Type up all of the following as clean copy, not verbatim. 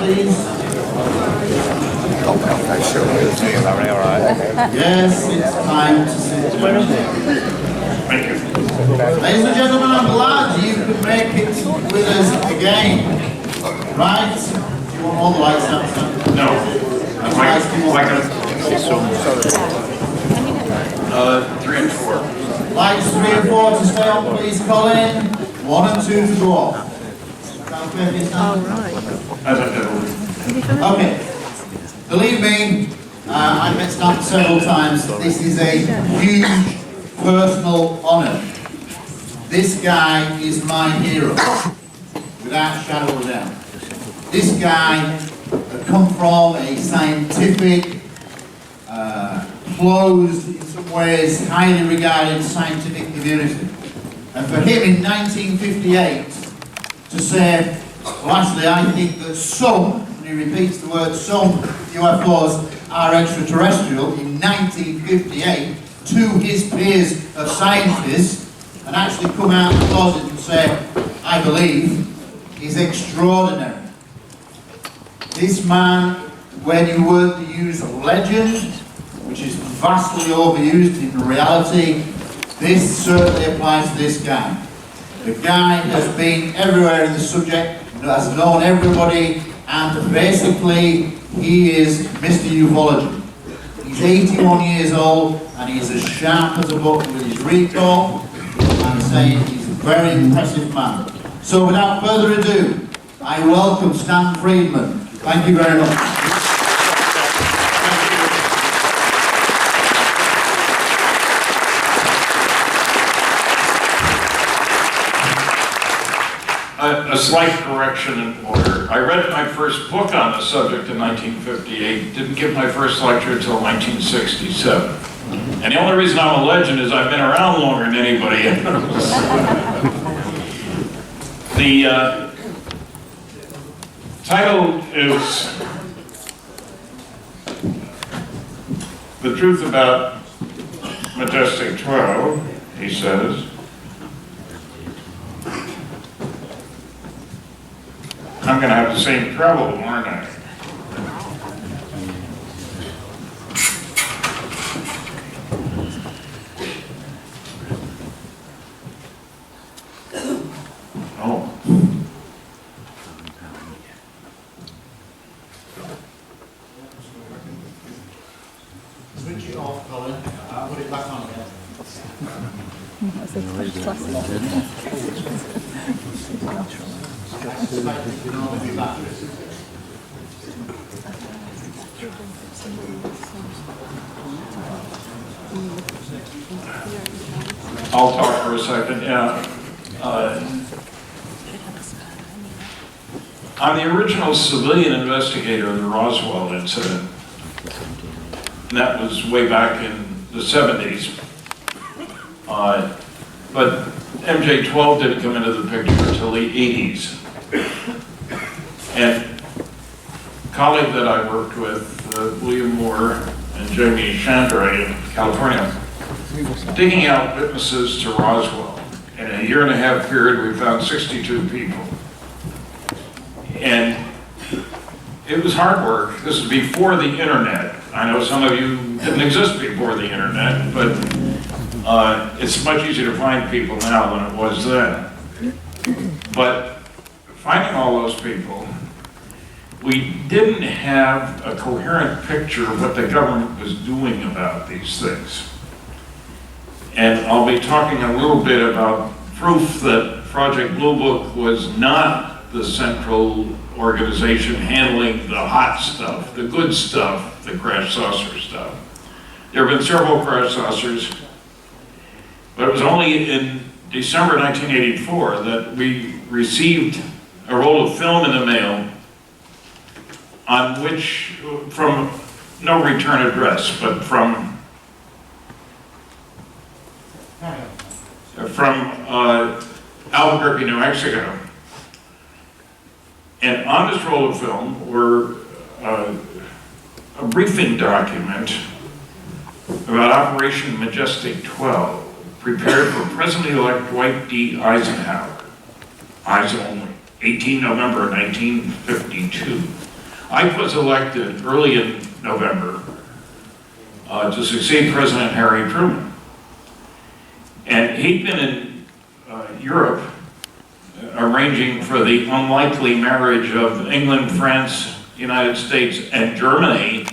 please. Yes, it's time to sit down. Thank you. Ladies and gentlemen, I'm glad you could make it with us again. Right? Do you want all the lights out? No. Three and four. Lights 3 and 4 to stay on, please, Colin. 1 and 2 to go off. Okay. Believe me, I've met Stanton several times. This is a huge personal honour. This guy is my hero, without a shadow of a doubt. This guy had come from a scientific, closed, in some ways, highly regarded scientific community. And for him in 1958 to say, well, actually, I think that some, and he repeats the word some, UFOs are extraterrestrial in 1958 to his peers of scientists, and actually come out of the closet and say, I believe, is extraordinary. This man, when you were to use a legend, which is vastly overused in reality, this certainly applies to this guy. The guy has been everywhere in the subject, has known everybody, and basically he is Mr. Ufology. He's 81 years old and he's as sharp as a buck with his recall. I'm saying he's a very impressive man. So without further ado, I welcome Stan Friedman. Thank you very much. A slight correction in order. I read my first book on the subject in 1958, didn't give my first lecture until 1967. And the only reason I'm a legend is I've been around longer than anybody else. The title is The Truth About Majestic 12, he says. I'm going to have the same trouble, aren't I? Oh. Switch it off, Colin. I'll put it back on again. That's a classic. I'll talk for a second. I'm the original civilian investigator of the Roswell incident. And that was way back in the 70s. But MJ-12 didn't come into the picture until the 80s. And a colleague that I worked with, William Moore and Jamie Chandray in California, digging out witnesses to Roswell. In a 1.5 year period, we found 62 people. And it was hard work. This is before the internet. I know some of you didn't exist before the internet, but it's much easier to find people now than it was then. But finding all those people, we didn't have a coherent picture of what the government was doing about these things. And I'll be talking a little bit about proof that Project Blue Book was not the central organization handling the hot stuff, the good stuff, the crash saucer stuff. There have been several crash saucers, but it was only in December 1984 that we received a roll of film in the mail on which, from no return address, but from Albuquerque, New Mexico. And on this roll of film were a briefing document about Operation Majestic 12, prepared for President-elect Dwight D. Eisenhower, eyes only, 18 November 1952. I was elected early in November to succeed President Harry Truman. And he'd been in Europe arranging for the unlikely marriage of England, France, United States, and Germany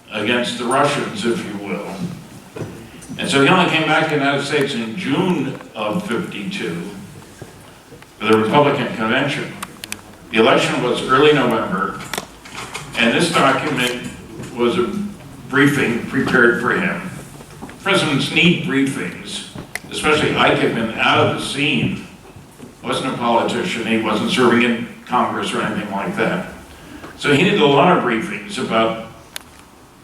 against the Russians, if you will. And so he only came back to the United States in June of '52 for the Republican convention. The election was early November, and this document was a briefing prepared for him. Presidents need briefings, especially Ike had been out of the scene. Wasn't a politician, he wasn't serving in Congress or anything like that. So he did a lot of briefings about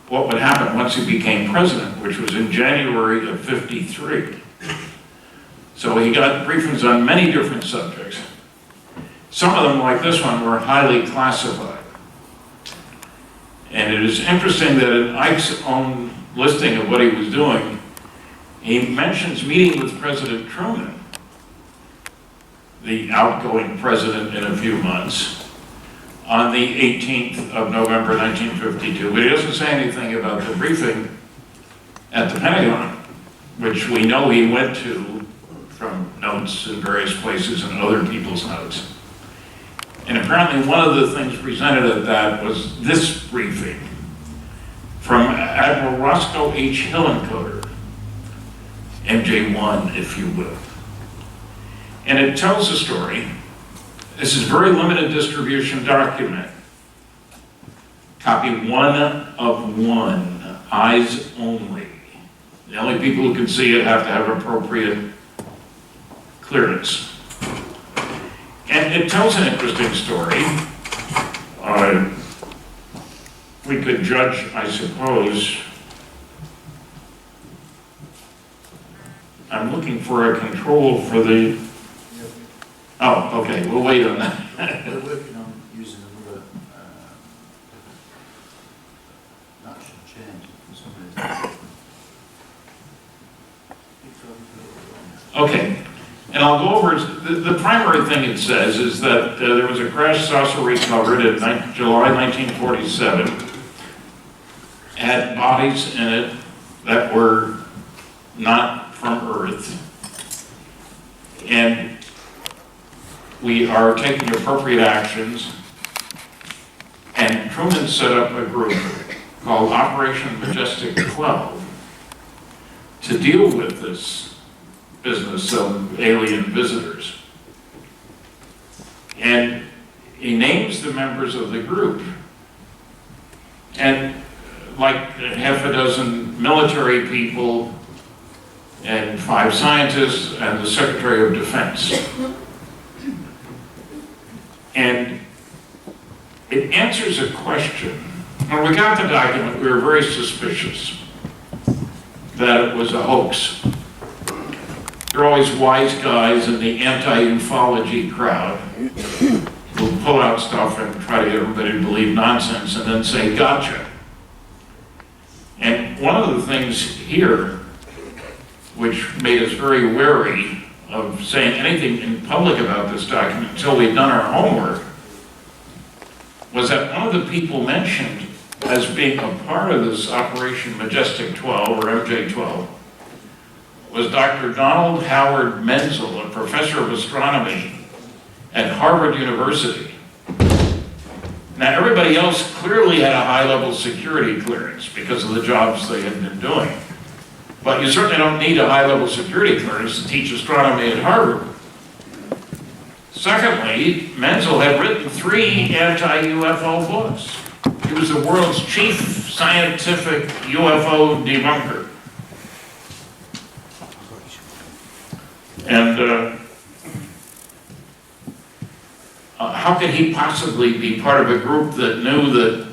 what would happen once he became president, which was in January of '53. So he got briefings on many different subjects. Some of them, like this one, were highly classified. And it is interesting that in Ike's own listing of what he was doing, he mentions meeting with President Truman, the outgoing president in a few months, on the 18th of November 1952, but he doesn't say anything about the briefing at the Pentagon, which we know he went to from notes in various places and other people's notes. And apparently one of the things presented at that was this briefing from Admiral Roscoe H. Hillenkoetter, MJ1, if you will. And it tells a story. This is very limited distribution document. Copy 1 of 1, eyes only. The only people who can see it have to have appropriate clearance. And it tells an interesting story. We could judge, I suppose. I'm looking for a control for the. Oh, okay, we'll wait on that. We're working on using another action change for some reason. Okay, and I'll go over, the primary thing it says is that there was a crash saucer recovered in July 1947. Had bodies in it that were not from Earth. And we are taking appropriate actions. And Truman set up a group called Operation Majestic 12 to deal with this business of alien visitors. And he names the members of the group. And like half a dozen military people and 5 scientists and the Secretary of Defense. And it answers a question. When we got the document, we were very suspicious that it was a hoax. There are always wise guys in the anti-ufology crowd who pull out stuff and try to get everybody to believe nonsense and then say, gotcha. And one of the things here, which made us very wary of saying anything in public about this document until we'd done our homework, was that one of the people mentioned as being a part of this Operation Majestic 12, or MJ-12, was Dr. Donald Howard Menzel, a professor of astronomy at Harvard University. Now, everybody else clearly had a high-level security clearance because of the jobs they had been doing. But you certainly don't need a high-level security clearance to teach astronomy at Harvard. Secondly, Menzel had written 3 anti-UFO books. He was the world's chief scientific UFO debunker. And how could he possibly be part of a group that knew that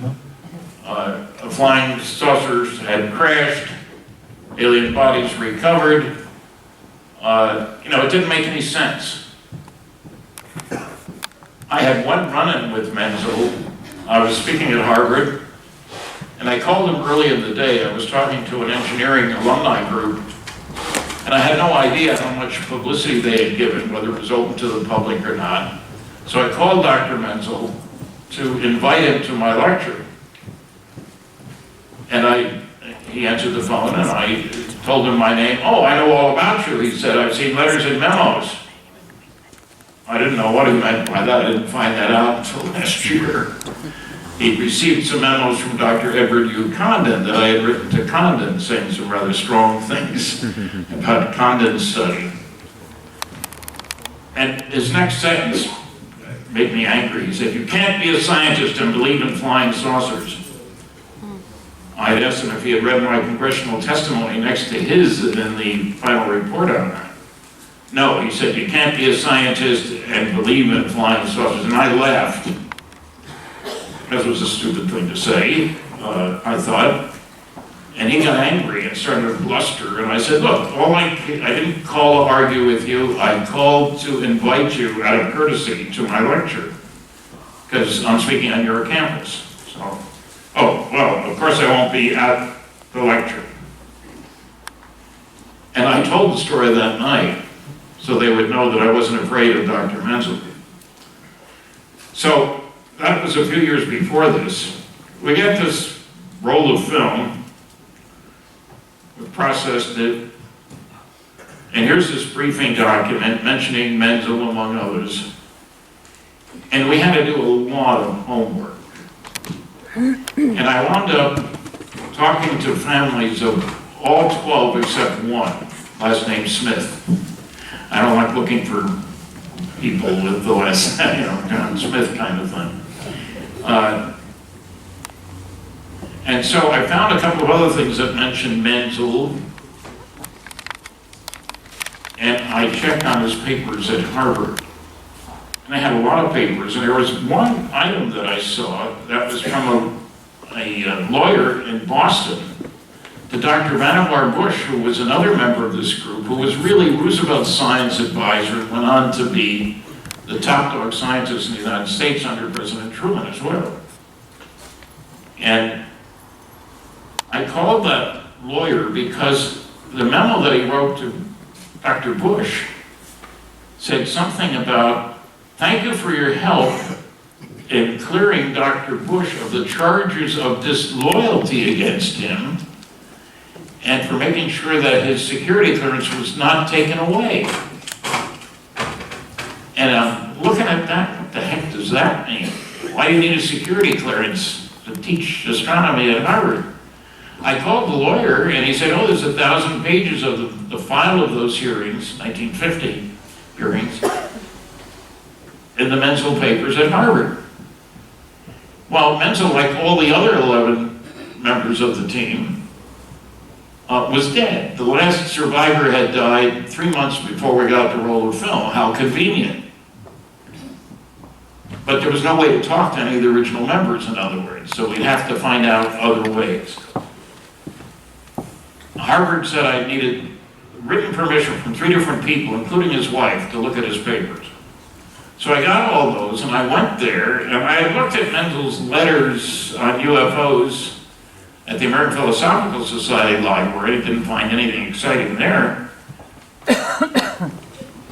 flying saucers had crashed, alien bodies recovered? It didn't make any sense. I had one run-in with Menzel. I was speaking at Harvard, and I called him early in the day. I was talking to an engineering alumni group, and I had no idea how much publicity they had given, whether it was open to the public or not. So I called Dr. Menzel, to invite him to my lecture. And he answered the phone, and I told him my name. "Oh, I know all about you," he said. "I've seen letters and memos." I didn't know what he meant by that. I didn't find that out until last year. He'd received some memos from Dr. Edward U. Condon that I had written to Condon, saying some rather strong things about Condon's study. And his next sentence made me angry. He said, "You can't be a scientist and believe in flying saucers." I had asked him if he had read my congressional testimony next to his in the final report on that. "No," he said, "you can't be a scientist and believe in flying saucers." And I laughed. That was a stupid thing to say, I thought. And he got angry and started to bluster. And I said, "Look, I didn't call to argue with you. I called to invite you out of courtesy to my lecture, because I'm speaking on your campus." So, "Oh, well, of course I won't be at the lecture." And I told the story that night, so they would know that I wasn't afraid of Dr. Menzel. So that was a few years before this. We get this roll of film, we processed it, and here's this briefing document mentioning Menzel among others. And we had to do a lot of homework. And I wound up talking to families of all 12 except one, last name Smith. I don't like looking for people with the last, John Smith kind of thing. And so I found a couple of other things that mentioned Menzel, and I checked on his papers at Harvard. And I had a lot of papers, and there was one item that I saw that was from a lawyer in Boston to Dr. Vannevar Bush, who was another member of this group, who was really Roosevelt's science advisor and went on to be the top dog scientist in the United States under President Truman as well. And I called that lawyer because the memo that he wrote to Dr. Bush said something about, "Thank you for your help in clearing Dr. Bush of the charges of disloyalty against him and for making sure that his security clearance was not taken away." And I'm looking at that, what the heck does that mean? Why do you need a security clearance to teach astronomy at Harvard? I called the lawyer and he said, "Oh, there's 1,000 pages of the file of those hearings, 1950 hearings, in the Menzel papers at Harvard." Well, Menzel, like all the other 11 members of the team, was dead. The last survivor had died 3 months before we got the roll of film. How convenient. But there was no way to talk to any of the original members, in other words, so we'd have to find out other ways. Harvard said I needed written permission from 3 different people, including his wife, to look at his papers. So I got all those, and I went there, and I had looked at Menzel's letters on UFOs at the American Philosophical Society library. Didn't find anything exciting there.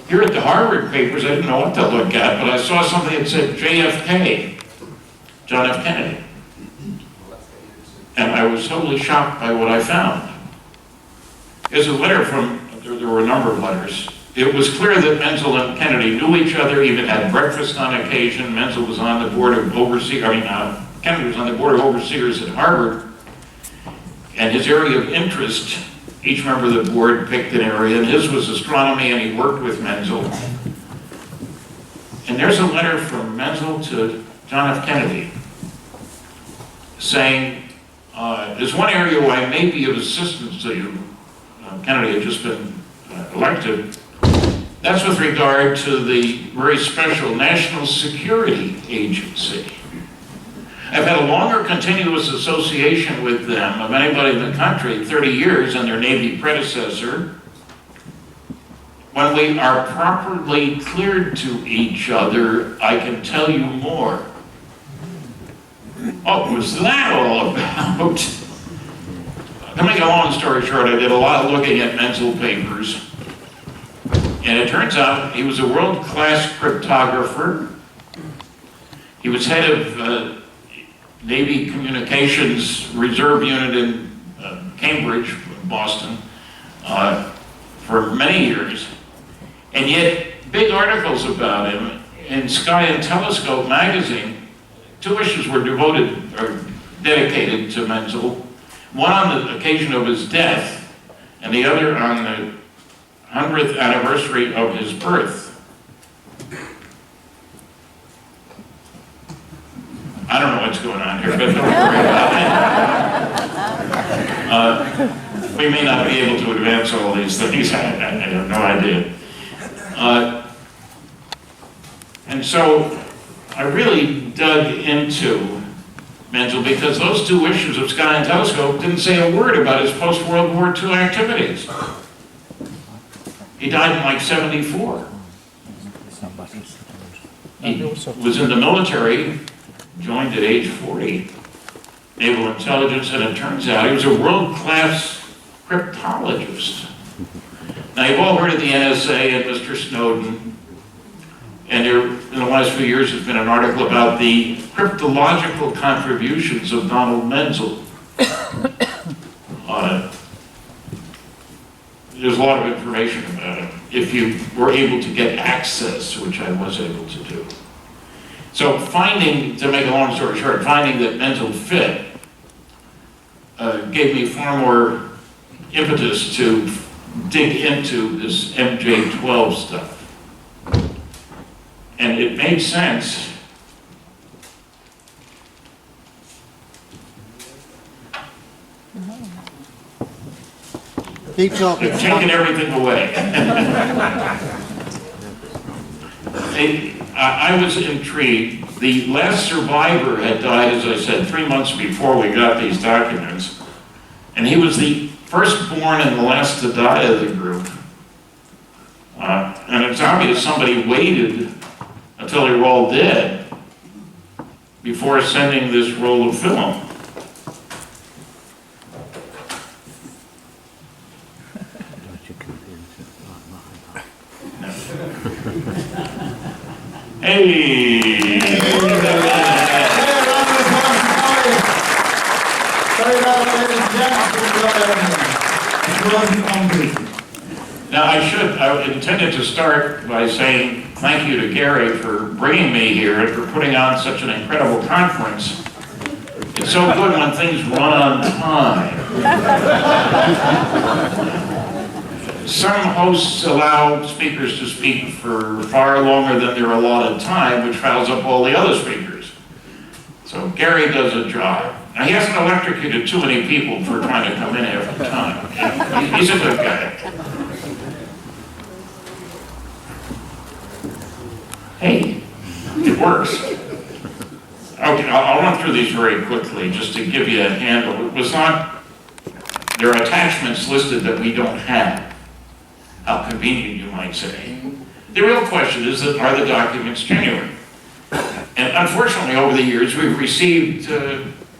Here at the Harvard papers, I didn't know what to look at, but I saw something that said JFK, John F. Kennedy. And I was totally shocked by what I found. There's a letter from, there were a number of letters. It was clear that Menzel and Kennedy knew each other, even had breakfast on occasion. Menzel was on the board of overseers, Kennedy was on the board of overseers at Harvard. And his area of interest, each member of the board picked an area, and his was astronomy, and he worked with Menzel. And there's a letter from Menzel to John F. Kennedy saying, there's one area where I may be of assistance to you. Kennedy had just been elected. That's with regard to the very special National Security Agency. I've had a longer continuous association with them of anybody in the country, 30 years, and their Navy predecessor. When we are properly cleared to each other, I can tell you more. What was that all about? To make a long story short, I did a lot of looking at Menzel papers. And it turns out he was a world-class cryptographer. He was head of Navy Communications Reserve Unit in Cambridge, Boston, for many years. And yet, big articles about him in Sky and Telescope magazine. 2 issues were devoted or dedicated to Menzel. One on the occasion of his death, and the other on the 100th anniversary of his birth. I don't know what's going on here, but don't worry about it. We may not be able to advance all these things. I have no idea. And so I really dug into Menzel because those 2 issues of Sky and Telescope didn't say a word about his post-World War II activities. He died in like 74. He was in the military, joined at age 40, naval intelligence, and it turns out he was a world-class cryptologist. Now, you've all heard of the NSA and Mr. Snowden, and there, in the last few years, there's been an article about the cryptological contributions of Donald Menzel. There's a lot of information about him, if you were able to get access, which I was able to do. So finding, to make a long story short, finding that Menzel fit gave me far more impetus to dig into this MJ12 stuff. And it made sense. Keep talking. They've taken everything away. I was intrigued. The last survivor had died, as I said, 3 months before we got these documents. And he was the firstborn and the last to die of the group. And it's obvious somebody waited until they were all dead before sending this roll of film. Hey! Now I intended to start by saying thank you to Gary for bringing me here and for putting on such an incredible conference. It's so good when things run on time. Some hosts allow speakers to speak for far longer than their allotted time, which fouls up all the other speakers. So Gary does a job. Now, he hasn't electrocuted too many people for trying to come in after time. He's a good guy. Hey, it works. Okay, I'll run through these very quickly just to give you a handle. It was not, there are attachments listed that we don't have. How convenient, you might say. The real question is that are the documents genuine? And unfortunately, over the years, we've received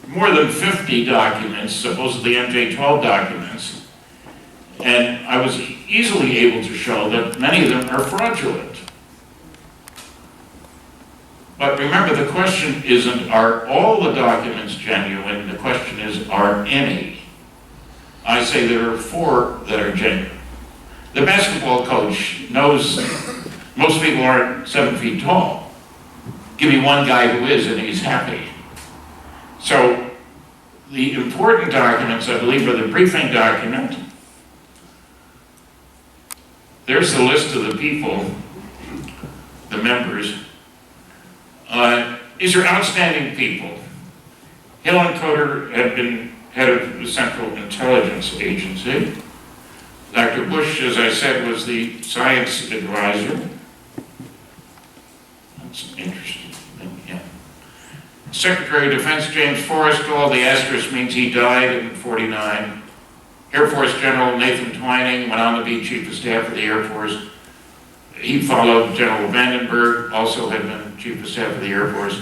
more than 50 documents, supposedly MJ12 documents, and I was easily able to show that many of them are fraudulent. But remember, the question isn't, are all the documents genuine? The question is, are any? I say there are 4 that are genuine. The basketball coach knows most people aren't 7 feet tall. Give me one guy who is, and he's happy. So the important documents, I believe, are the briefing document. There's the list of the people, the members. These are outstanding people. Helen Coder had been head of the Central Intelligence Agency. Dr. Bush, as I said, was the science advisor. That's an interesting thing, yeah. Secretary of Defense James Forrestal, the asterisk means he died in '49. Air Force General Nathan Twining went on to be Chief of Staff of the Air Force. He followed General Vandenberg, also had been Chief of Staff of the Air Force.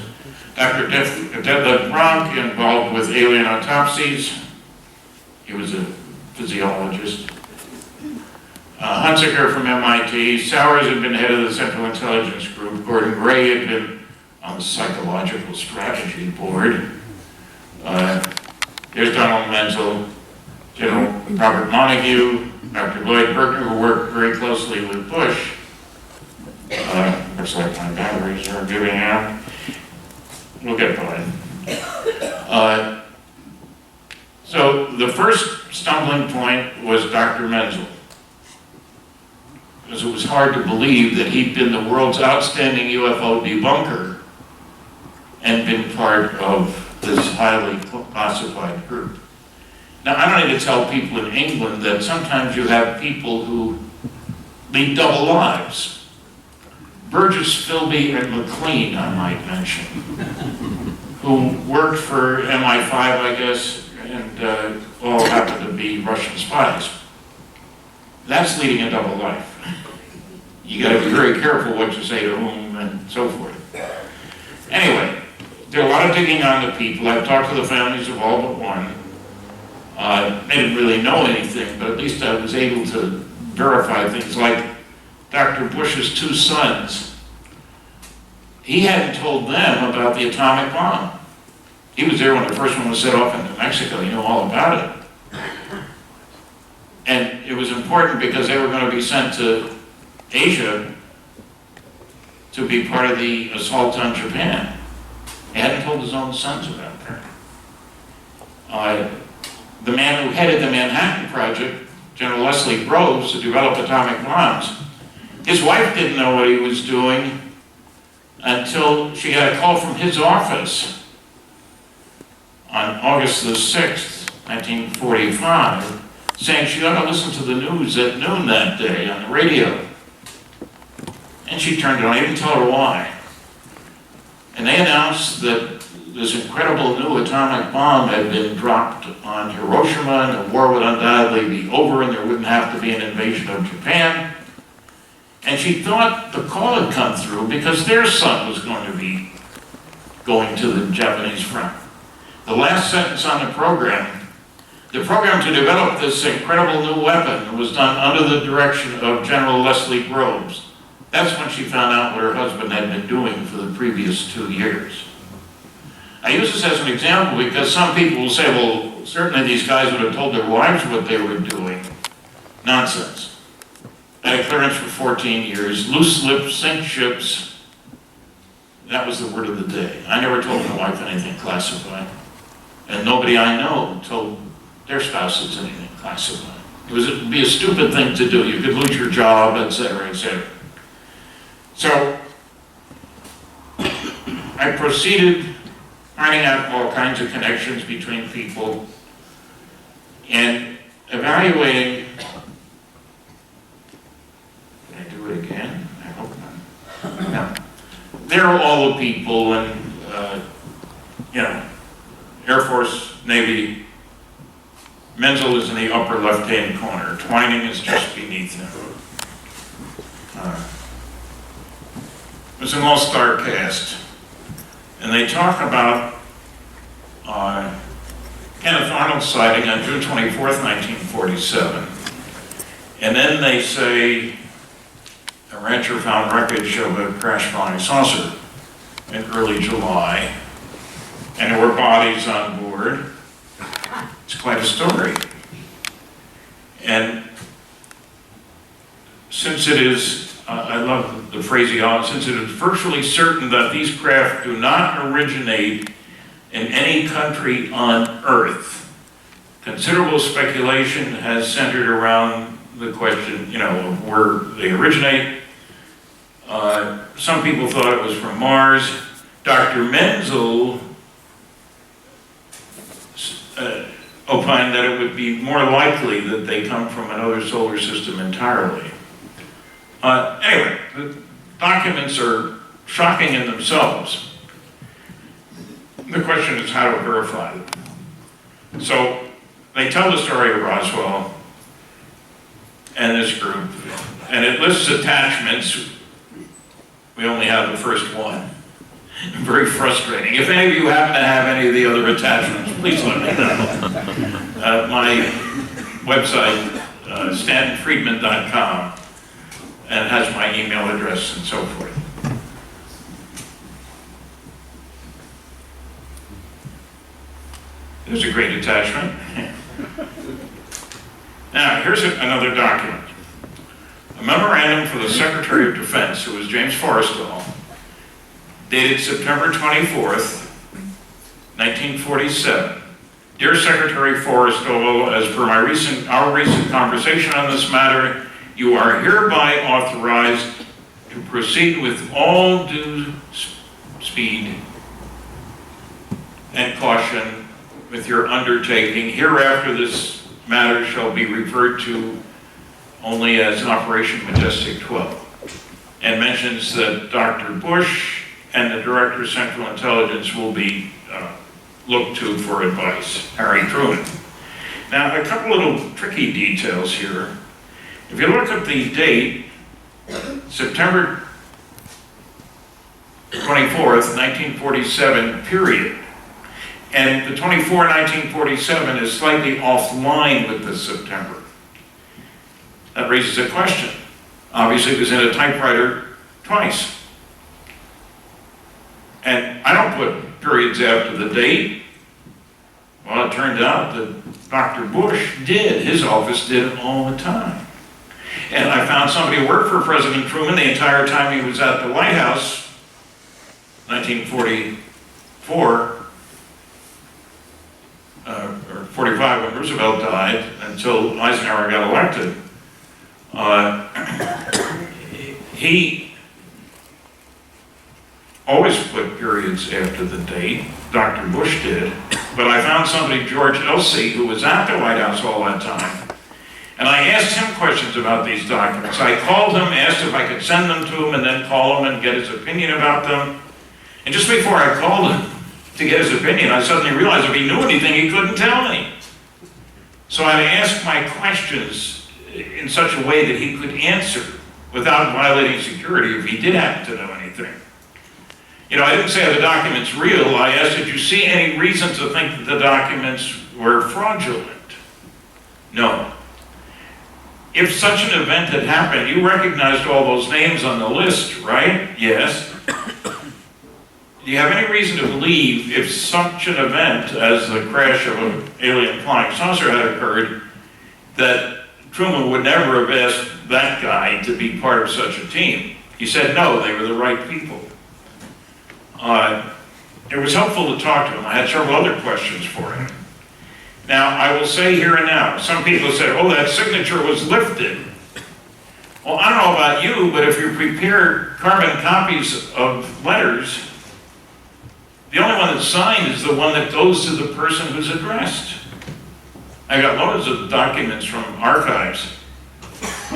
Dr. Detlef Bronk, involved with alien autopsies. He was a physiologist. Hunsaker from MIT. Sowers had been head of the Central Intelligence Group. Gordon Gray had been on the Psychological Strategy Board. There's Donald Menzel, General Robert Montague, Dr. Lloyd Berkner, who worked very closely with Bush. Looks like my batteries are giving out. We'll get by. So the first stumbling point was Dr. Menzel, because it was hard to believe that he'd been the world's outstanding UFO debunker and been part of this highly classified group. Now, I don't need to tell people in England that sometimes you have people who lead double lives. Burgess, Philby, and McLean, I might mention, who worked for MI5, I guess, and all happened to be Russian spies. That's leading a double life. You got to be very careful what you say to whom and so forth. Anyway, there are a lot of digging on the people. I've talked to the families of all but one. They didn't really know anything, but at least I was able to verify things like Dr. Bush's two sons. He hadn't told them about the atomic bomb. He was there when the first one was set off into Mexico. He knew all about it. And it was important because they were going to be sent to Asia to be part of the assault on Japan. He hadn't told his own sons about that. The man who headed the Manhattan Project, General Leslie Groves, to develop atomic bombs, his wife didn't know what he was doing until she got a call from his office on August the 6th, 1945, saying she ought to listen to the news at noon that day on the radio. And she turned it on. I didn't tell her why. And they announced that this incredible new atomic bomb had been dropped on Hiroshima, and the war would undoubtedly be over and there wouldn't have to be an invasion of Japan. And she thought the call had come through because their son was going to be going to the Japanese front. The last sentence on the program to develop this incredible new weapon was done under the direction of General Leslie Groves. That's when she found out what her husband had been doing for the previous 2 years. I use this as an example because some people will say, well, certainly these guys would have told their wives what they were doing. Nonsense. I had clearance for 14 years. Loose lips sink ships. That was the word of the day. I never told my wife anything classified. And nobody I know told their spouses anything classified. It would be a stupid thing to do. You could lose your job, etc., etc. So I proceeded finding out all kinds of connections between people and evaluating. Can I do it again? I hope not. No. There are all the people and, Air Force, Navy. Menzel is in the upper left-hand corner. Twining is just beneath him. It was an all-star cast. And they talk about Kenneth Arnold's sighting on June 24th, 1947. And then they say a rancher found wreckage of a crash flying saucer in early July. And there were bodies on board. It's quite a story. And since it is, I love the phraseology, since it is virtually certain that these craft do not originate in any country on Earth, considerable speculation has centered around the question, of where they originate. Some people thought it was from Mars. Dr. Menzel opined that it would be more likely that they come from another solar system entirely. Anyway, the documents are shocking in themselves. The question is how to verify them. So they tell the story of Roswell and this group, and it lists attachments. We only have the first one. Very frustrating. If any of you happen to have any of the other attachments, please let me know. My website, stantonfriedman.com, and has my email address and so forth. There's a great attachment. Now, here's another document. A memorandum for the Secretary of Defense, who was James Forrestal, dated September 24th, 1947. Dear Secretary Forrestal, as per our recent conversation on this matter, you are hereby authorized to proceed with all due speed and caution with your undertaking. Hereafter, this matter shall be referred to only as Operation Majestic 12, and mentions that Dr. Bush and the Director of Central Intelligence will be looked to for advice, Harry Truman. Now, a couple little tricky details here. If you look at the date, September 24th, 1947, period. And the 1947 is slightly offline with the September. That raises a question. Obviously, it was in a typewriter twice. And I don't put periods after the date. Well, it turned out that Dr. Bush did. His office did it all the time. And I found somebody who worked for President Truman the entire time he was at the White House, 1944, or 45 when Roosevelt died, until Eisenhower got elected. He always put periods after the date. Dr. Bush did. But I found somebody, George Elsey, who was at the White House all that time. And I asked him questions about these documents. I called him, asked if I could send them to him, and then call him and get his opinion about them. And just before I called him to get his opinion, I suddenly realized if he knew anything, he couldn't tell me. So I asked my questions in such a way that he could answer without violating security if he did happen to know anything. You know, I didn't say are the documents real. I asked, did you see any reason to think that the documents were fraudulent? No. If such an event had happened, you recognized all those names on the list, right? Yes. Do you have any reason to believe if such an event as the crash of an alien flying saucer had occurred, that Truman would never have asked that guy to be part of such a team? He said no, they were the right people. It was helpful to talk to him. I had several other questions for him. Now, I will say here and now, some people say, oh, that signature was lifted. Well, I don't know about you, but if you prepare carbon copies of letters, the only one that's signed is the one that goes to the person who's addressed. I got loads of documents from archives,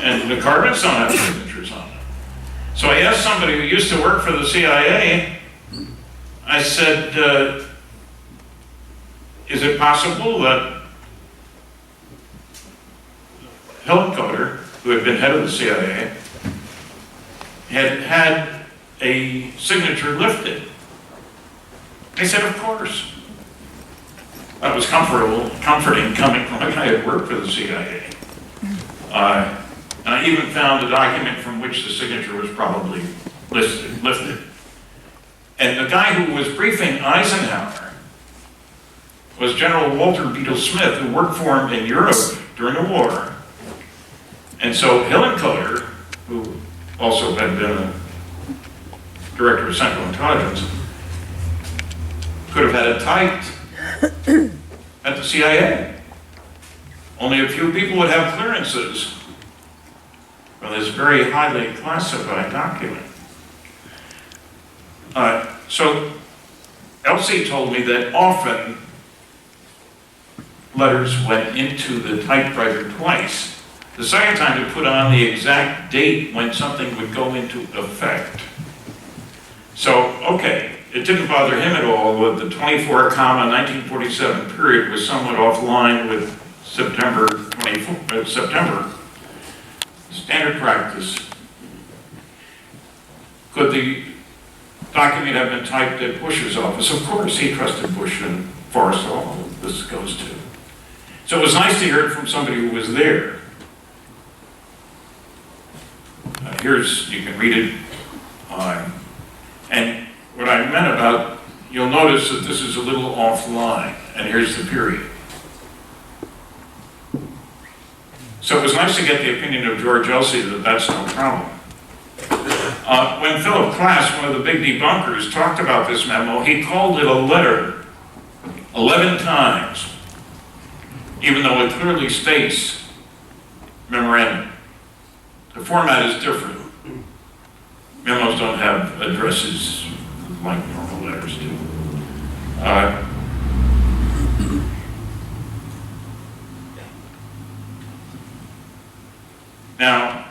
and the carbons don't have signatures on them. So I asked somebody who used to work for the CIA, I said, is it possible that Hillcoder, who had been head of the CIA, had had a signature lifted? They said, of course. That was comforting coming from a guy who worked for the CIA. And I even found a document from which the signature was probably lifted. And the guy who was briefing Eisenhower was General Walter Beetle Smith, who worked for him in Europe during the war. And so Hillencoder, who also had been a director of Central Intelligence, could have had it typed at the CIA. Only a few people would have clearances for this very highly classified document. So Elsie told me that often letters went into the typewriter twice. The second time to put on the exact date when something would go into effect. So, okay, it didn't bother him at all that the 24, 1947 period was somewhat offline with September. Standard practice. Could the document have been typed at Bush's office? Of course, he trusted Bush and Forrestal, this goes to. So it was nice to hear it from somebody who was there. You can read it. And what I meant about you'll notice that this is a little offline, and here's the period. So it was nice to get the opinion of George Elsey that that's no problem. When Philip Klass, one of the big debunkers, talked about this memo, he called it a letter 11 times, even though it clearly states memorandum. The format is different. Memos don't have addresses like normal letters do. Now,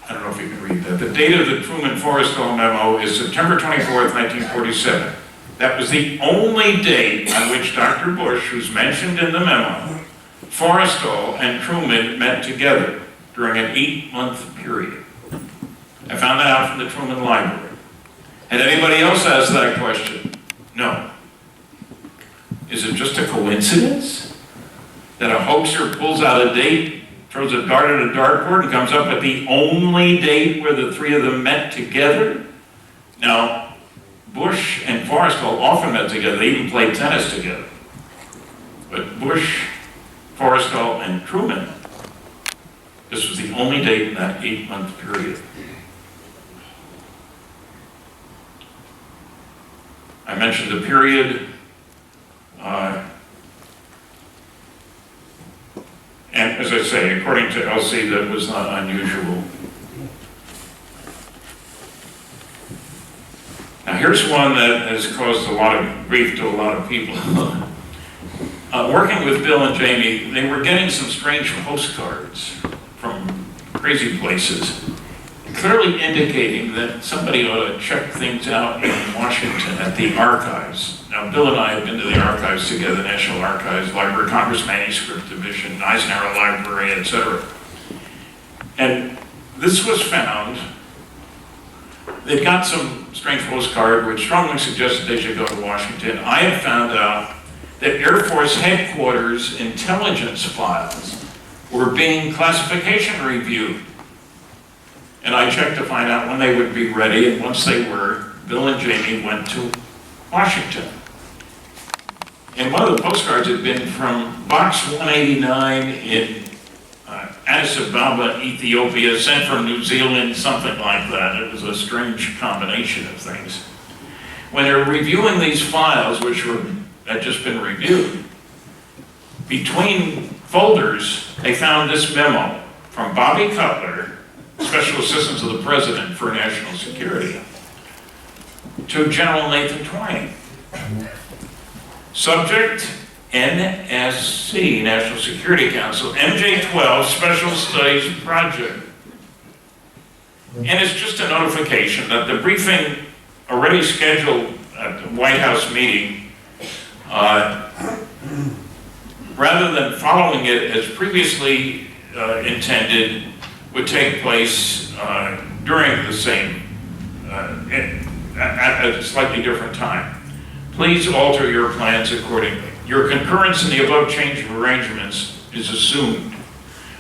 I don't know if you can read that. The date of the Truman-Forrestal memo is September 24th, 1947. That was the only date on which Dr. Bush, who's mentioned in the memo, Forrestal and Truman met together during an 8-month period. I found that out from the Truman Library. Had anybody else asked that question? No. Is it just a coincidence that a hoaxer pulls out a date, throws a dart at a dartboard, and comes up with the only date where the three of them met together? Now, Bush and Forrestal often met together. They even played tennis together. But Bush, Forrestal, and Truman, this was the only date in that 8-month period. I mentioned the period, and as I say, according to Elsey, that was not unusual. Now here's one that has caused a lot of grief to a lot of people. Working with Bill and Jamie, they were getting some strange postcards from crazy places, clearly indicating that somebody ought to check things out in Washington at the archives. Now, Bill and I have been to the archives together, National Archives, Library of Congress Manuscript Division, Eisenhower Library, etc. And this was found. They got some strange postcard which strongly suggested they should go to Washington. I have found out that Air Force headquarters intelligence files were being classification reviewed. And I checked to find out when they would be ready, and once they were, Bill and Jamie went to Washington. And one of the postcards had been from Box 189 in Addis Ababa, Ethiopia, sent from New Zealand, something like that. It was a strange combination of things. When they were reviewing these files, which had just been reviewed, between folders, they found this memo from Bobby Cutler, Special Assistant to the President for National Security, to General Nathan Twining. Subject, NSC, National Security Council, MJ-12 Special Studies Project. And it's just a notification that the briefing already scheduled at the White House meeting, rather than following it as previously intended, would take place during the same, at a slightly different time. Please alter your plans accordingly. Your concurrence in the above change of arrangements is assumed.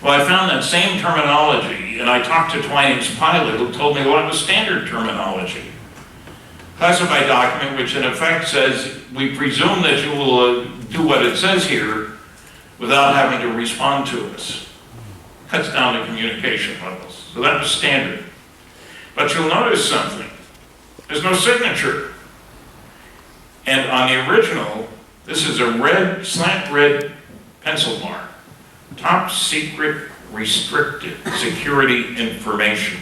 Well, I found that same terminology, and I talked to Twining's pilot, who told me, well, it was standard terminology. Classified document, which in effect says, we presume that you will do what it says here without having to respond to us. Cuts down the communication levels. So that was standard. But you'll notice something. There's no signature. And on the original, this is a red, slant red pencil mark. Top secret restricted security information.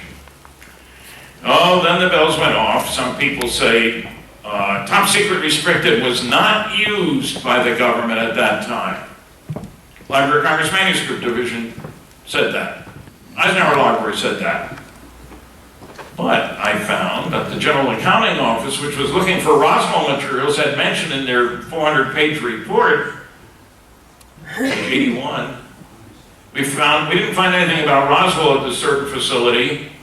Oh, then the bells went off. Some people say top secret restricted was not used by the government at that time. Library of Congress Manuscript Division said that. Eisenhower Library said that. But I found that the General Accounting Office, which was looking for Roswell materials, had mentioned in their 400-page report, page 81, we didn't find anything about Roswell at the certain facility,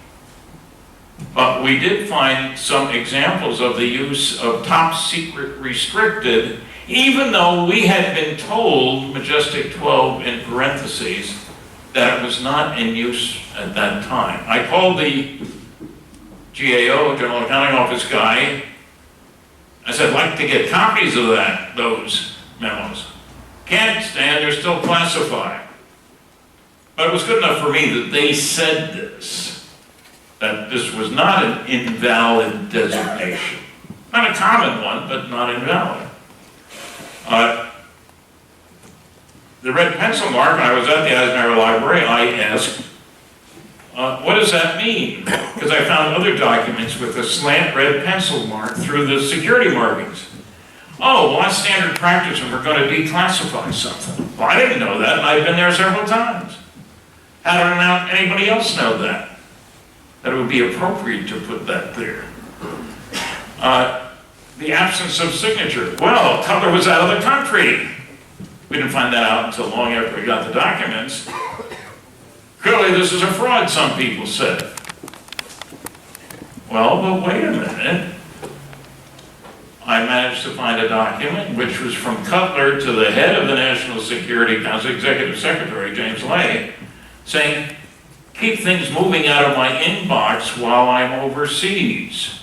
but we did find some examples of the use of top secret restricted, even though we had been told, Majestic 12 in parentheses, that it was not in use at that time. I called the GAO, General Accounting Office guy, I said, I'd like to get copies of those memos. Can't, Stan, they're still classified. But it was good enough for me that they said this, that this was not an invalid designation. Not a common one, but not invalid. The red pencil mark, when I was at the Eisenhower Library, I asked, what does that mean? Because I found other documents with a slant red pencil mark through the security markings. Oh, well, that's standard practice and we're going to declassify something. Well, I didn't know that, and I've been there several times. How did anybody else know that? That it would be appropriate to put that there. The absence of signature. Well, Cutler was out of the country. We didn't find that out until long after we got the documents. Clearly, this is a fraud, some people said. Well, but wait a minute. I managed to find a document which was from Cutler to the head of the National Security Council, Executive Secretary James Lay, saying, keep things moving out of my inbox while I'm overseas.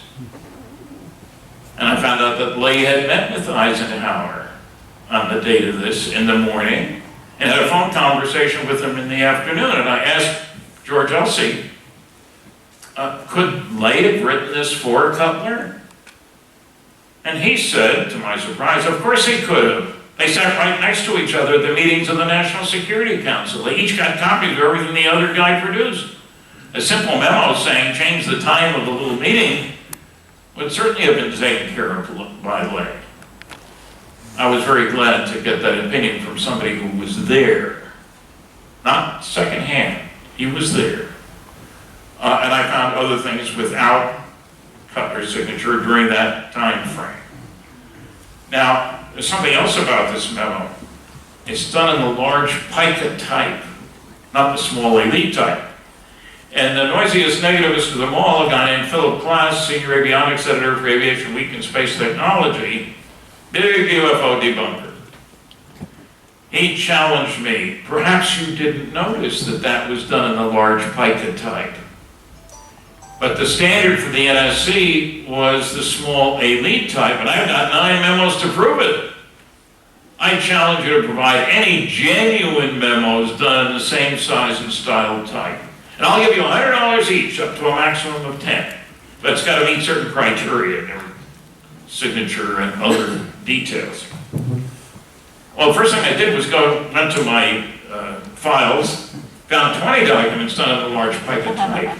And I found out that Lay had met with Eisenhower on the date of this in the morning and had a phone conversation with him in the afternoon. And I asked George Elsey, could Lay have written this for Cutler? And he said, to my surprise, of course he could have. They sat right next to each other at the meetings of the National Security Council. They each got copies of everything the other guy produced. A simple memo saying change the time of the little meeting would certainly have been taken care of by Lay. I was very glad to get that opinion from somebody who was there. Not secondhand, he was there. And I found other things without Cutler's signature during that time frame. Now, there's something else about this memo. It's done in the large pica type, not the small elite type. And the noisiest negativist of them all, a guy named Philip Klass, senior avionics editor for Aviation Week and Space Technology, big UFO debunker. He challenged me, perhaps you didn't notice that that was done in the large pica type. But the standard for the NSC was the small elite type, and I've got 9 memos to prove it. I challenge you to provide any genuine memos done in the same size and style type. And I'll give you $100 each, up to a maximum of 10. But it's got to meet certain criteria, signature and other details. Well, the first thing I did was went to my files, found 20 documents done in the large pica type.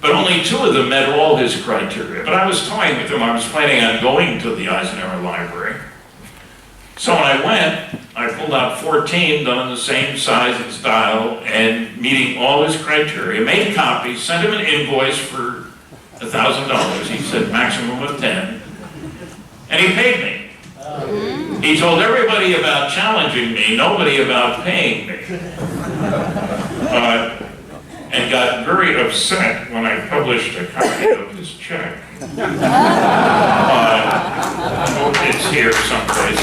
But only 2 of them met all his criteria. But I was toying with him. I was planning on going to the Eisenhower Library. So when I went, I pulled out 14 done in the same size and style and meeting all his criteria, made copies, sent him an invoice for $1,000. He said maximum of 10. And he paid me. He told everybody about challenging me, nobody about paying me. And got very upset when I published a copy of his check. It's here someplace.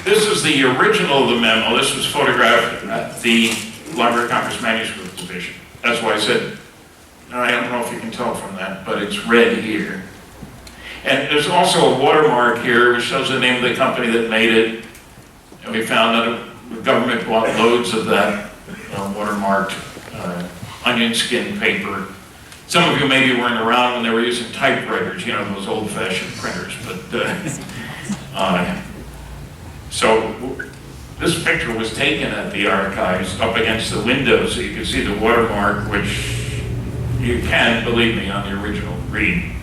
This is the original of the memo. This was photographed at the Library of Congress Manuscript Division. That's why I said, I don't know if you can tell from that, but it's red here. And there's also a watermark here which shows the name of the company that made it. And we found that the government bought loads of that watermarked onion skin paper. Some of you maybe weren't around when they were using typewriters, those old-fashioned printers. But so this picture was taken at the archives up against the window, so you can see the watermark, which you can, believe me, on the original read.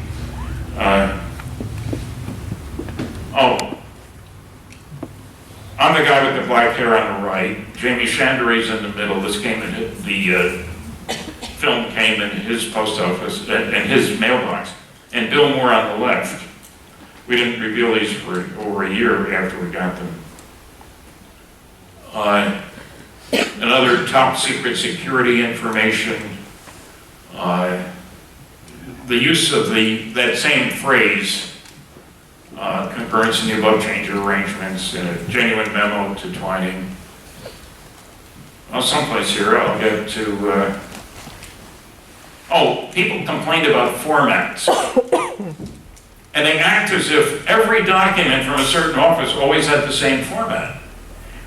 I'm the guy with the black hair on the right. Jamie Chandere's in the middle. This came in the film came in his post office and his mailbox. And Bill Moore on the left. We didn't reveal these for over a year after we got them. Another top secret security information. The use of that same phrase, concurrence in the above change of arrangements, in a genuine memo to Twining. Well, someplace here I'll get to, Oh, people complained about formats. And they act as if every document from a certain office always had the same format.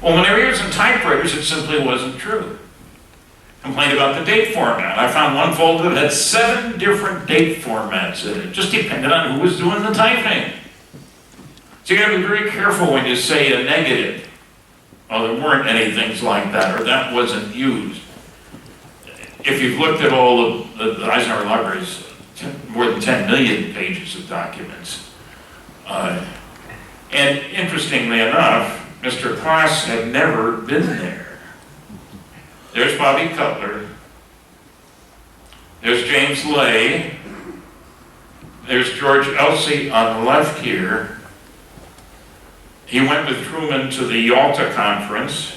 Well, when they were using typewriters, it simply wasn't true. Complained about the date format. I found one folder that had 7 different date formats in it. Just depended on who was doing the typing. So you gotta be very careful when you say a negative. Oh, there weren't any things like that, or that wasn't used. If you've looked at all of the Eisenhower Library's more than 10 million pages of documents. And interestingly enough, Mr. Klass had never been there. There's Bobby Cutler. There's James Lay. There's George Elsey on the left here. He went with Truman to the Yalta Conference.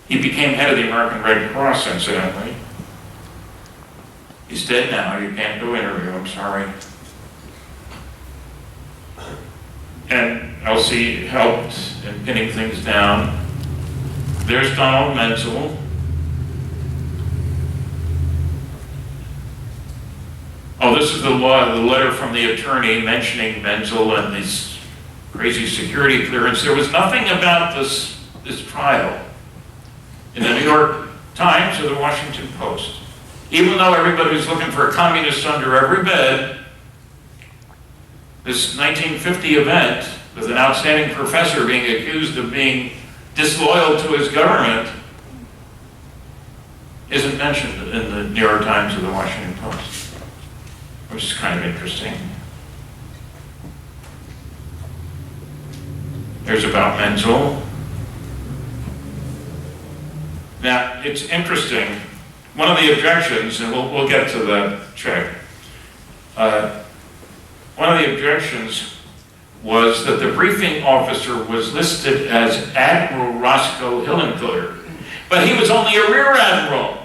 He became head of the American Red Cross, incidentally. He's dead now, you can't go interview him, sorry. And Elsey helped in pinning things down. There's Donald Menzel. Oh, this is the letter from the attorney mentioning Menzel and this crazy security clearance. There was nothing about this trial in the New York Times or the Washington Post. Even though everybody was looking for a communist under every bed, this 1950 event with an outstanding professor being accused of being disloyal to his government isn't mentioned in the New York Times or the Washington Post, which is kind of interesting. There's about Menzel. Now, it's interesting. One of the objections, and we'll get to that check. One of the objections was that the briefing officer was listed as Admiral Roscoe Hillenkoetter, but he was only a rear admiral.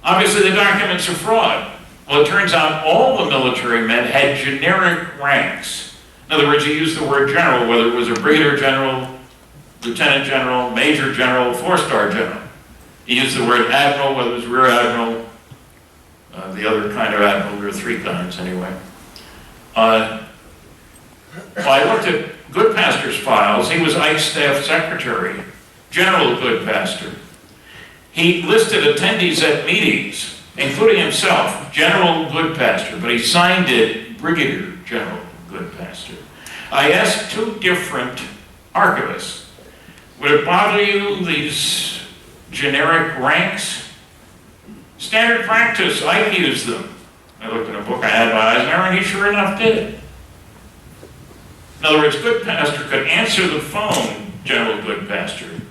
Obviously, the documents are fraud. Well, it turns out all the military men had generic ranks. In other words, you used the word general, whether it was a brigadier general, lieutenant general, major general, 4-star general. You used the word admiral, whether it was rear admiral, the other kind of admiral, there were 3 kinds anyway. Well, I looked at Goodpaster's files. He was Ike's staff secretary, General Goodpaster. He listed attendees at meetings, including himself, General Goodpaster, but he signed it Brigadier General Goodpaster. I asked 2 different archivists, would it bother you, these generic ranks? Standard practice, I used them. I looked in a book I had by Eisenhower, and he sure enough did. In other words, Goodpaster could answer the phone, General Goodpaster,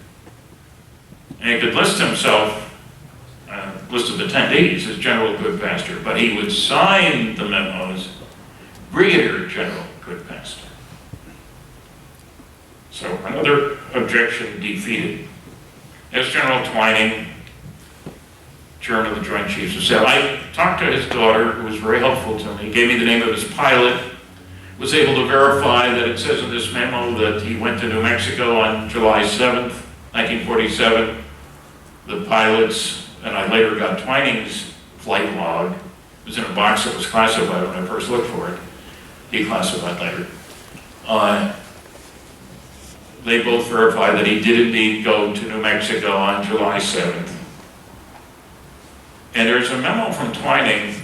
and he could list himself, list of attendees as General Goodpaster, but he would sign the memos Brigadier General Goodpaster. So another objection defeated. There's General Twining, Chairman of the Joint Chiefs of Staff. I talked to his daughter, who was very helpful to me. He gave me the name of his pilot, was able to verify that it says in this memo that he went to New Mexico on July 7th, 1947. The pilots, and I later got Twining's flight log. It was in a box that was classified when I first looked for it. Declassified later. They both verified that he did indeed go to New Mexico on July 7th. And there's a memo from Twining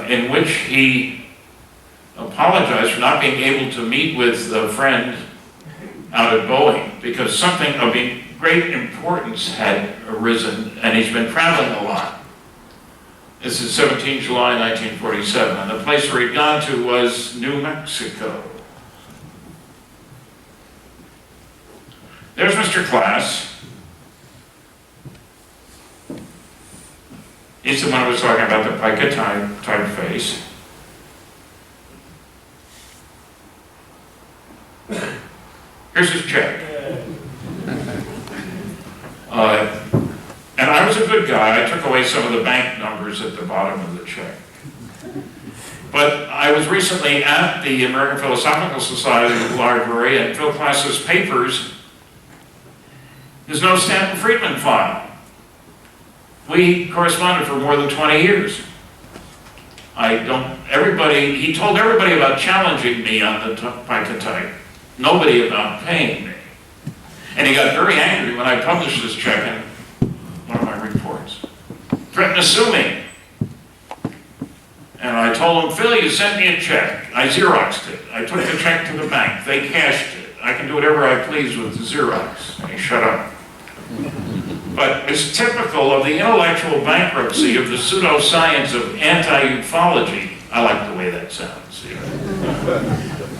in which he apologized for not being able to meet with a friend out at Boeing because something of great importance had arisen, and he's been traveling a lot. This is 17 July 1947, and the place where he'd gone to was New Mexico. There's Mr. Klass. He's the one who was talking about the pica typeface. Here's his check. And I was a good guy. I took away some of the bank numbers at the bottom of the check. But I was recently at the American Philosophical Society library, and Phil Klass's papers, there's no Stanton Friedman file. We corresponded for more than 20 years. He told everybody about challenging me on the pica type. Nobody about paying me. And he got very angry when I published this check in one of my reports. Threatened to sue me. And I told him, Phil, you sent me a check. I Xeroxed it. I took the check to the bank. They cashed it. I can do whatever I please with the Xerox. And he shut up. But it's typical of the intellectual bankruptcy of the pseudoscience of anti-ufology. I like the way that sounds. You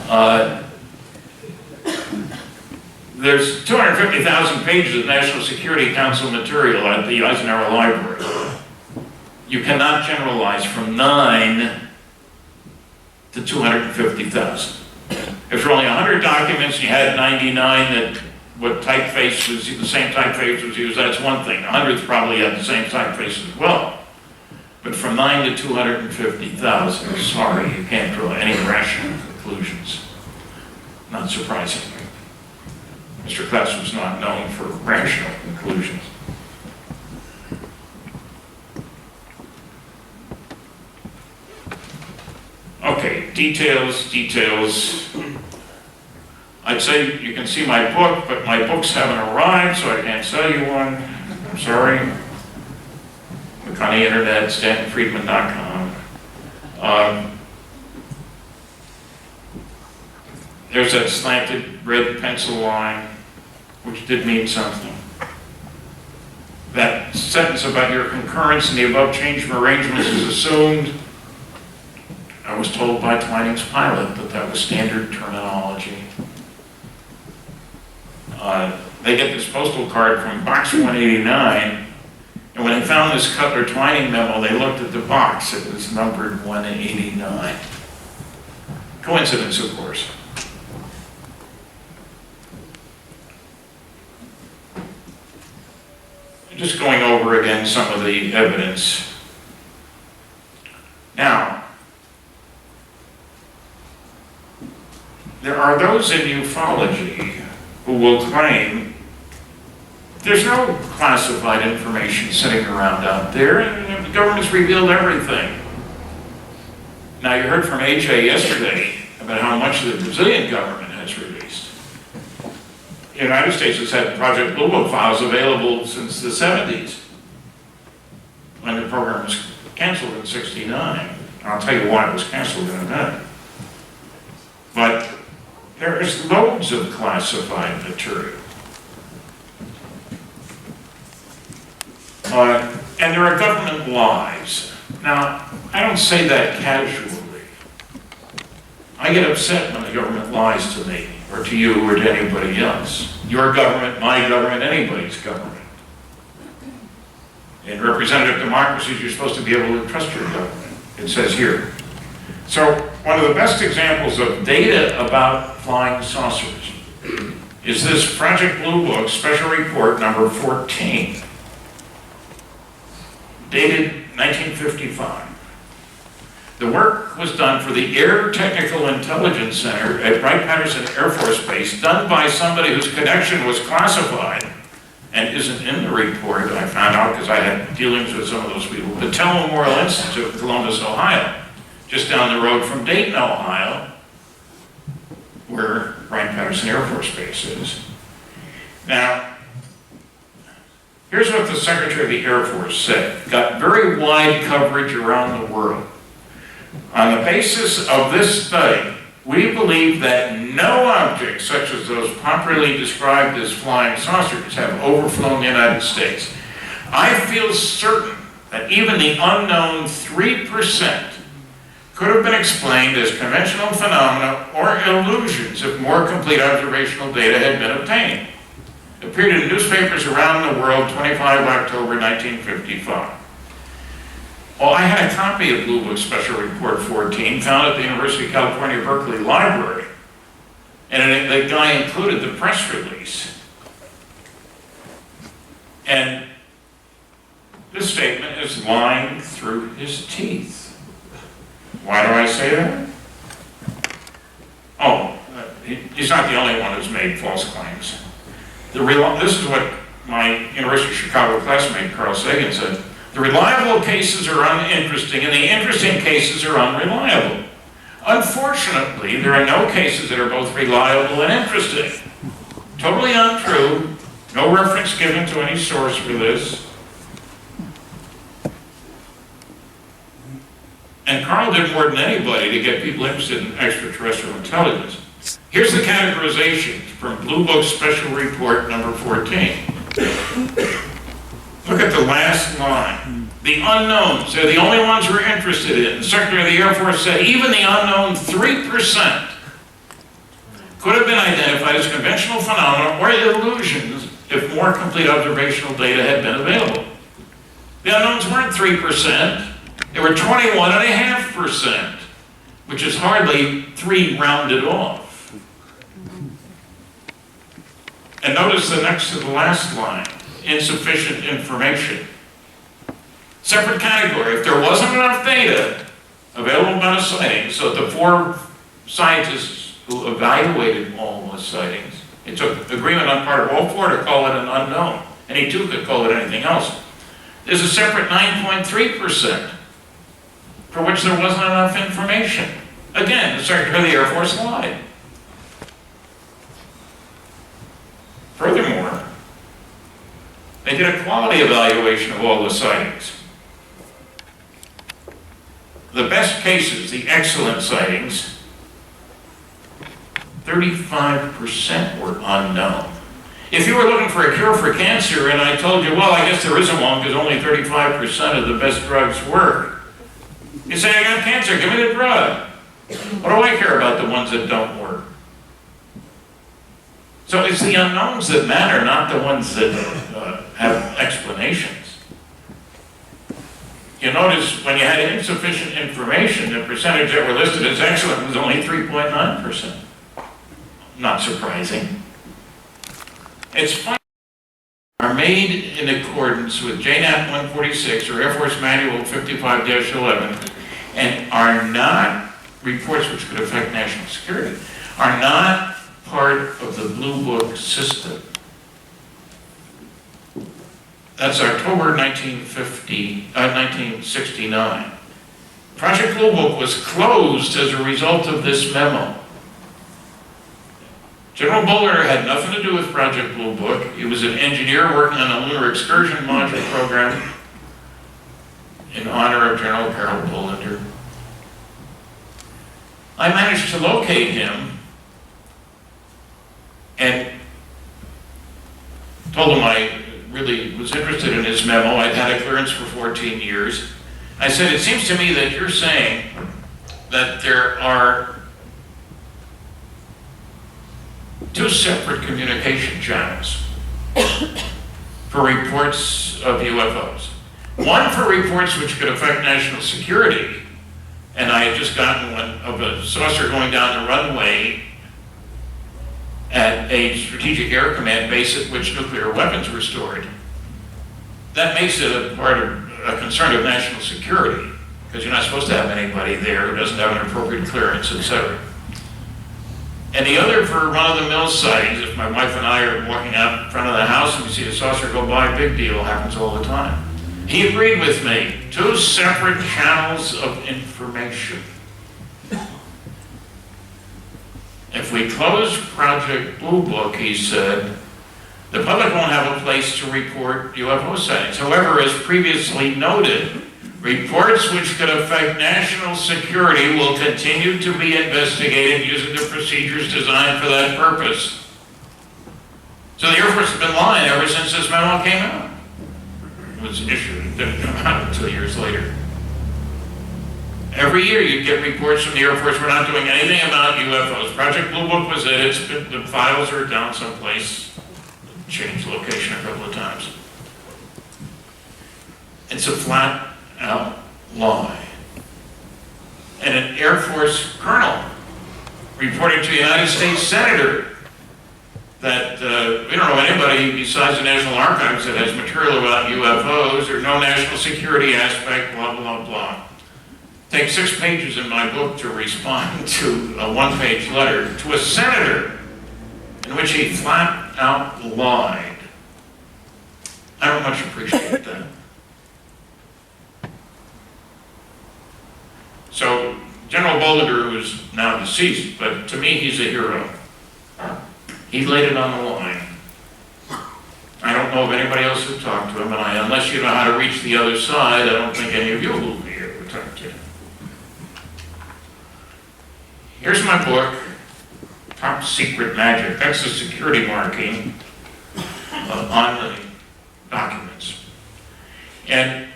know. There's 250,000 pages of National Security Council material at the Eisenhower Library. You cannot generalize from 9 to 250,000. If there were only 100 documents and you had 99 that what typeface was, the same typeface was used, that's one thing. 100th probably had the same typeface as well. But from 9 to 250,000, sorry, you can't draw any rational conclusions. Not surprisingly. Mr. Klass was not known for rational conclusions. Okay, details. I'd say you can see my book, but my books haven't arrived, so I can't sell you one. I'm sorry. Look on the internet, stantonfriedman.com. There's that slanted red pencil line, which did mean something. That sentence about your concurrence in the above change of arrangements is assumed. I was told by Twining's pilot that that was standard terminology. They get this postal card from box 189, and when they found this Cutler Twining memo, they looked at the box. It was numbered 189. Coincidence, of course. Just going over again some of the evidence. Now, there are those in ufology who will claim there's no classified information sitting around out there, and the government's revealed everything. Now, you heard from AJ yesterday about how much the Brazilian government has released. The United States has had Project Blue Book files available since the 70s, when the program was canceled in '69. I'll tell you why it was canceled in a minute. But there is loads of classified material. And there are government lies. Now, I don't say that casually. I get upset when the government lies to me, or to you, or to anybody else. Your government, my government, anybody's government. In representative democracies, you're supposed to be able to trust your government. It says here. So, one of the best examples of data about flying saucers is this Project Blue Book Special Report number 14, dated 1955. The work was done for the Air Technical Intelligence Center at Wright-Patterson Air Force Base, done by somebody whose connection was classified and isn't in the report. I found out because I had dealings with some of those people. Battelle Memorial Institute in Columbus, Ohio, just down the road from Dayton, Ohio, where Wright-Patterson Air Force Base is. Now, here's what the Secretary of the Air Force said. Got very wide coverage around the world. On the basis of this study, we believe that no objects such as those popularly described as flying saucers have overflown the United States. I feel certain that even the unknown 3% could have been explained as conventional phenomena or illusions if more complete observational data had been obtained. It appeared in newspapers around the world, 25 October 1955. Well, I had a copy of Blue Book Special Report 14 found at the University of California, Berkeley Library, and the guy included the press release. And this statement is lying through his teeth. Why do I say that? Oh, he's not the only one who's made false claims. This is what my University of Chicago classmate, Carl Sagan, said. The reliable cases are uninteresting, and the interesting cases are unreliable. Unfortunately, there are no cases that are both reliable and interesting. Totally untrue. No reference given to any source for this. And Carl did more than anybody to get people interested in extraterrestrial intelligence. Here's the categorization from Blue Book Special Report number 14. Look at the last line. The unknowns, they're the only ones we're interested in. The Secretary of the Air Force said even the unknown 3% could have been identified as conventional phenomena or illusions if more complete observational data had been available. The unknowns weren't 3%, they were 21.5%, which is hardly 3 rounded off. And notice the next to the last line, insufficient information. Separate category, if there wasn't enough data available about a sighting, so the 4 scientists who evaluated all the sightings, it took agreement on part of all 4 to call it an unknown. Any 2 could call it anything else. There's a separate 9.3% for which there wasn't enough information. Again, the Secretary of the Air Force lied. Furthermore, they did a quality evaluation of all the sightings. The best cases, the excellent sightings, 35% were unknown. If you were looking for a cure for cancer and I told you, well, I guess there isn't one because only 35% of the best drugs work, you say, I got cancer, give me the drug. What do I care about the ones that don't work? So it's the unknowns that matter, not the ones that have explanations. You notice when you had insufficient information, the percentage that were listed as excellent was only 3.9%. Not surprising. It's funny. Are made in accordance with JNAP 146 or Air Force Manual 55-11 and are not reports which could affect national security, are not part of the Blue Book system. That's October 1969. Project Blue Book was closed as a result of this memo. General Bullard had nothing to do with Project Blue Book. He was an engineer working on the Lunar Excursion Module program in honor of General Harold Bullander. I managed to locate him and told him I really was interested in his memo. I'd had a clearance for 14 years. I said, it seems to me that you're saying that there are 2 separate communication channels for reports of UFOs. One for reports which could affect national security, and I had just gotten one of a saucer going down the runway at a Strategic Air Command base at which nuclear weapons were stored. That makes it a part of a concern of national security, because you're not supposed to have anybody there who doesn't have an appropriate clearance, etc. And the other for run-of-the-mill sightings, if my wife and I are walking out in front of the house and we see a saucer go by, big deal, happens all the time. He agreed with me, 2 separate channels of information. If we close Project Blue Book, he said, the public won't have a place to report UFO sightings. However, as previously noted, reports which could affect national security will continue to be investigated using the procedures designed for that purpose. So the Air Force has been lying ever since this memo came out. It was issued, it didn't come out until years later. Every year you'd get reports from the Air Force, we're not doing anything about UFOs. Project Blue Book was it, the files are down someplace, changed location a couple of times. It's a flat out lie. And an Air Force colonel reported to a United States Senator that we don't know anybody besides the National Archives that has material about UFOs or no national security aspect, blah, blah, blah. Takes 6 pages in my book to respond to a 1-page letter to a senator in which he flat out lied. I don't much appreciate that. So General Bollinger, who's now deceased, but to me he's a hero. He laid it on the line. I don't know if anybody else has talked to him, and unless you know how to reach the other side, I don't think any of you will be able to talk to him. Here's my book, Top Secret Magic. That's the security marking on the documents. And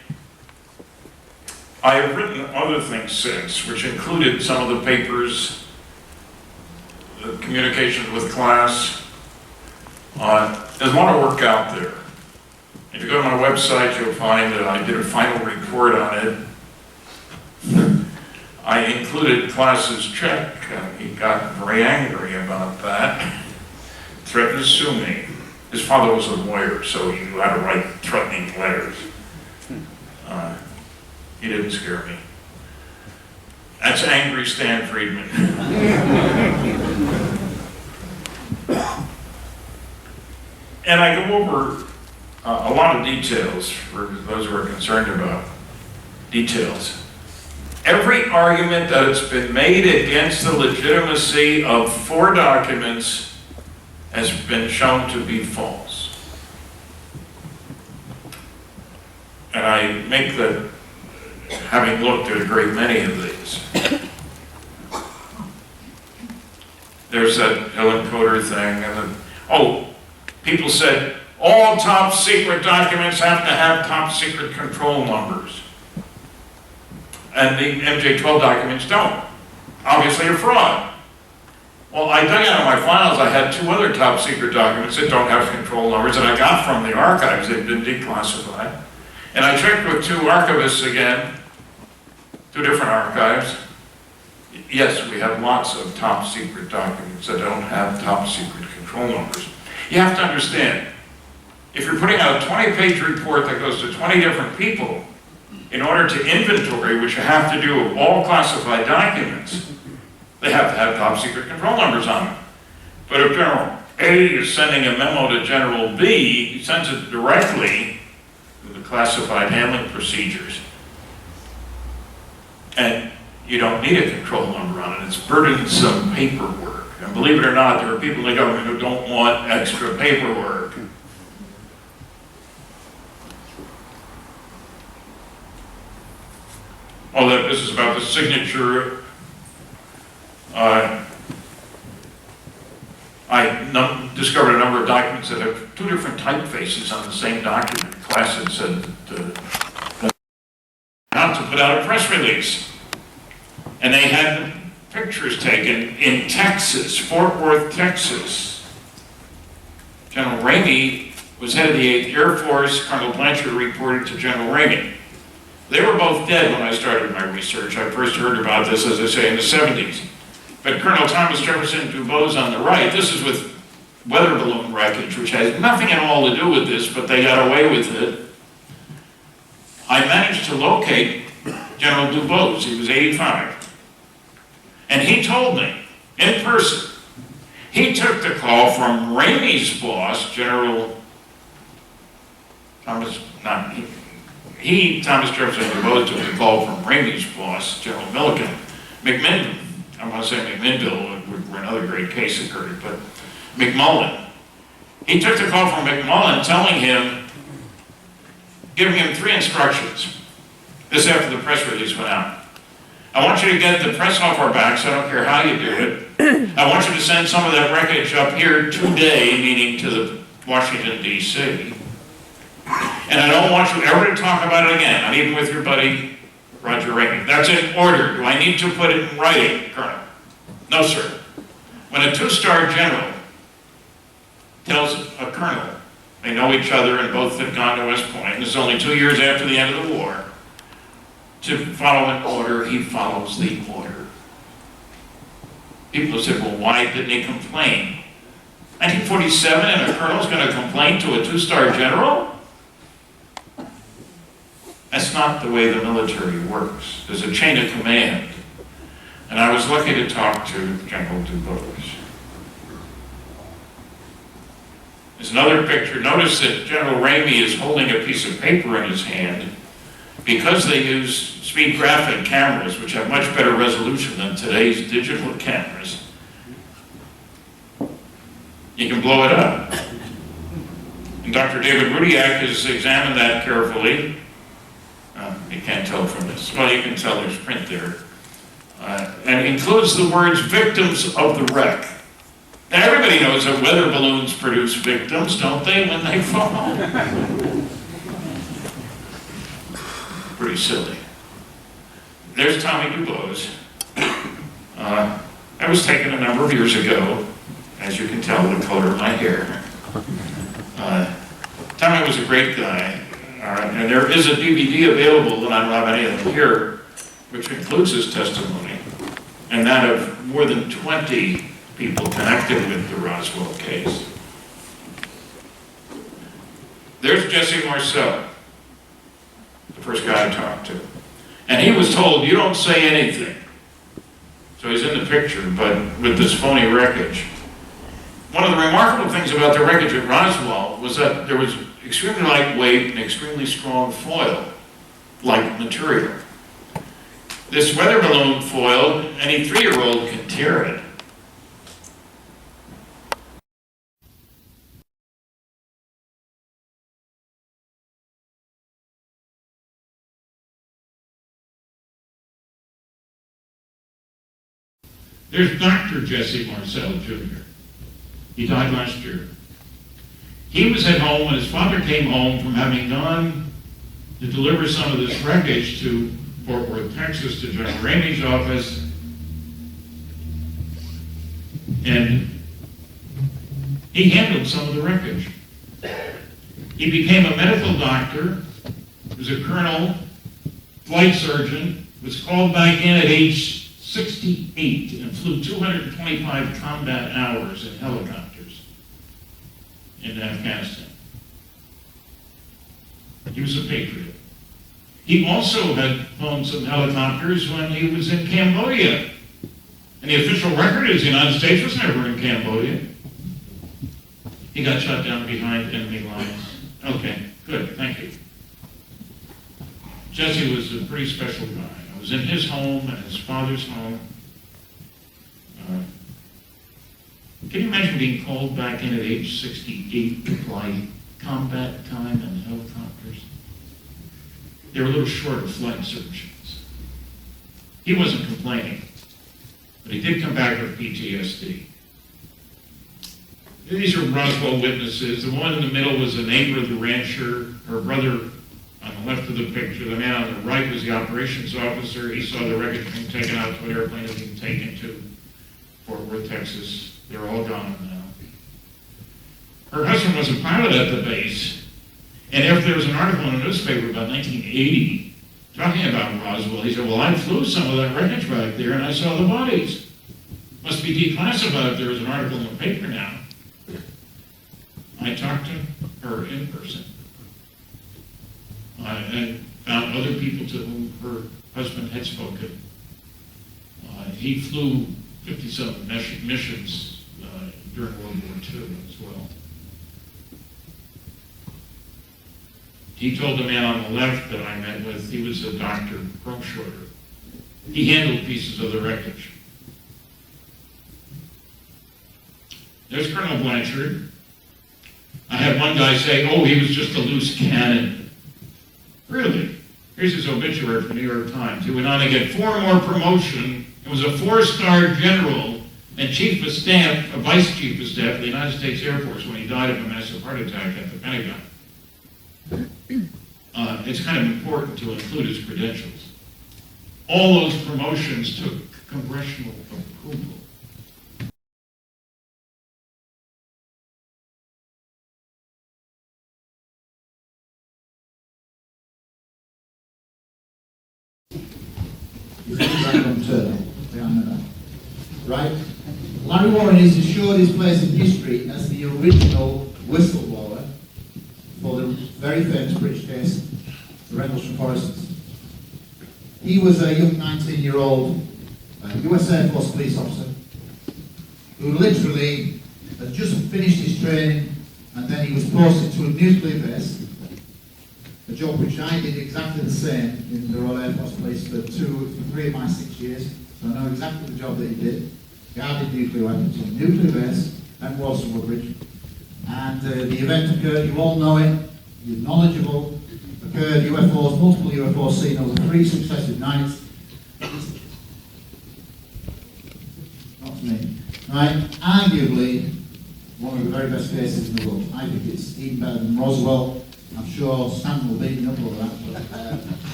I have written other things since, which included some of the papers, the communications with class. There's a lot of work out there. If you go to my website, you'll find that I did a final report on it. I included class's check, and he got very angry about that. Threatened to sue me. His father was a lawyer, so he had to write threatening letters. He didn't scare me. That's angry Stan Friedman. And I go over a lot of details for those who are concerned about details. Every argument that has been made against the legitimacy of 4 documents has been shown to be false. And I make that, having looked at a great many of these. There's that camcorder thing, and people said all top secret documents have to have top secret control numbers. And the MJ-12 documents don't. Obviously a fraud. Well, I dug out of my files, I had 2 other top secret documents that don't have control numbers that I got from the archives. They've been declassified. And I checked with 2 archivists again, 2 different archives. Yes, we have lots of top secret documents that don't have top secret control numbers. You have to understand, if you're putting out a 20-page report that goes to 20 different people, in order to inventory, which you have to do of all classified documents, they have to have top secret control numbers on them. But if General A is sending a memo to General B, he sends it directly to the classified handling procedures. And you don't need a control number on it. It's burdensome paperwork. And believe it or not, there are people in the government who don't want extra paperwork. Although this is about the signature, I discovered a number of documents that have 2 different typefaces on the same document. Class had said how to put out a press release. And they had pictures taken in Texas, Fort Worth, Texas. General Ramey was head of the 8th Air Force. Colonel Blanchard reported to General Ramey. They were both dead when I started my research. I first heard about this, as I say, in the 70s. But Colonel Thomas Jefferson Dubois on the right, this is with weather balloon wreckage, which has nothing at all to do with this, but they got away with it. I managed to locate General Dubois. He was 85. And he told me, in person, he took the call from Ramey's boss, General Thomas, Thomas Jefferson Dubois took the call from Ramey's boss, General Milliken. McMinnville, I want to say McMinnville, where another great case occurred, but McMullen. He took the call from McMullen telling him, giving him 3 instructions. This after the press release went out. I want you to get the press off our backs, I don't care how you do it. I want you to send some of that wreckage up here today, meaning to the Washington, D.C. And I don't want you ever to talk about it again, not even with your buddy, Roger Reagan. That's in order. Do I need to put it in writing, Colonel? No, sir. When a 2-star general tells a colonel, they know each other and both have gone to West Point, and this is only 2 years after the end of the war, to follow an order, he follows the order. People say, well, why didn't he complain? 1947 and a colonel's going to complain to a 2-star general? That's not the way the military works. There's a chain of command. And I was lucky to talk to General Dubois. There's another picture. Notice that General Ramey is holding a piece of paper in his hand. because they use speed graphic cameras, which have much better resolution than today's digital cameras, you can blow it up. And Dr. David Rudiak has examined that carefully. You can't tell from this. Well, you can tell there's print there. And includes the words victims of the wreck. Now, everybody knows that weather balloons produce victims, don't they, when they fall? Pretty silly. There's Tommy DuBose. I was taken a number of years ago, as you can tell the color of my hair. Tommy was a great guy, and there is a DVD available, and I don't have any of them here, which includes his testimony, and that of more than 20 people connected with the Roswell case. There's Jesse Marcel, the first guy I talked to. And he was told, you don't say anything. So he's in the picture, but with this phony wreckage. One of the remarkable things about the wreckage at Roswell was that there was extremely lightweight and extremely strong foil-like material. This weather balloon foil, any 3-year-old can tear it. There's Dr. Jesse Marcel, Jr. He died last year. He was at home when his father came home from having gone to deliver some of this wreckage to Fort Worth, Texas, to John Ramey's office. And he handled some of the wreckage. He became a medical doctor, was a colonel, flight surgeon, was called back in at age 68 and flew 225 combat hours in helicopters in Afghanistan. He was a patriot. He also had flown some helicopters when he was in Cambodia. And the official record is the United States was never in Cambodia. He got shot down behind enemy lines. Okay, good, thank you. Jesse was a pretty special guy. I was in his home and his father's home. Can you imagine being called back in at age 68 to fly combat time in helicopters? They were a little short of flight surgeons. He wasn't complaining, but he did come back with PTSD. These are Roswell witnesses. The one in the middle was a neighbor of the rancher, her brother. On the left of the picture, the man on the right was the operations officer. He saw the wreckage being taken out to an airplane that was being taken to Fort Worth, Texas. They're all gone now. Her husband was a pilot at the base, and after there was an article in a newspaper about 1980 talking about Roswell, he said, well, I flew some of that wreckage back there, and I saw the bodies. Must be declassified. There was an article in the paper now. I talked to her in person. And found other people to whom her husband had spoken. He flew 57 missions during World War II as well. He told the man on the left that I met with, he was a doctor, shorter. He handled pieces of the wreckage. There's Colonel Blanchard. I had one guy say, oh, he was just a loose cannon. Really? Here's his obituary from the New York Times. He went on to get 4 more promotion and was a 4-star general and chief of staff, a vice chief of staff of the United States Air Force when he died of a massive heart attack at the Pentagon. It's kind of important to include his credentials. All those promotions took congressional approval. Right? Larry Warren is assured his place in history as the original whistleblower for the very famous British case, the Rendlesham Foresters. He was a young 19-year-old US Air Force police officer who literally had just finished his training, and then he was posted to a nuclear base a job which I did exactly the same in the Royal Air Force Police for 3 of my 6 years. So I know exactly the job that he did. Guarded nuclear weapons on a nuclear base at Walsall Woodbridge. And the event occurred, you all know it, you're knowledgeable, occurred UFOs, multiple UFOs seen over 3 successive nights. Not to me. Right, arguably one of the very best cases in the world. I think it's even better than Roswell. I'm sure Stanton will beat me up over that.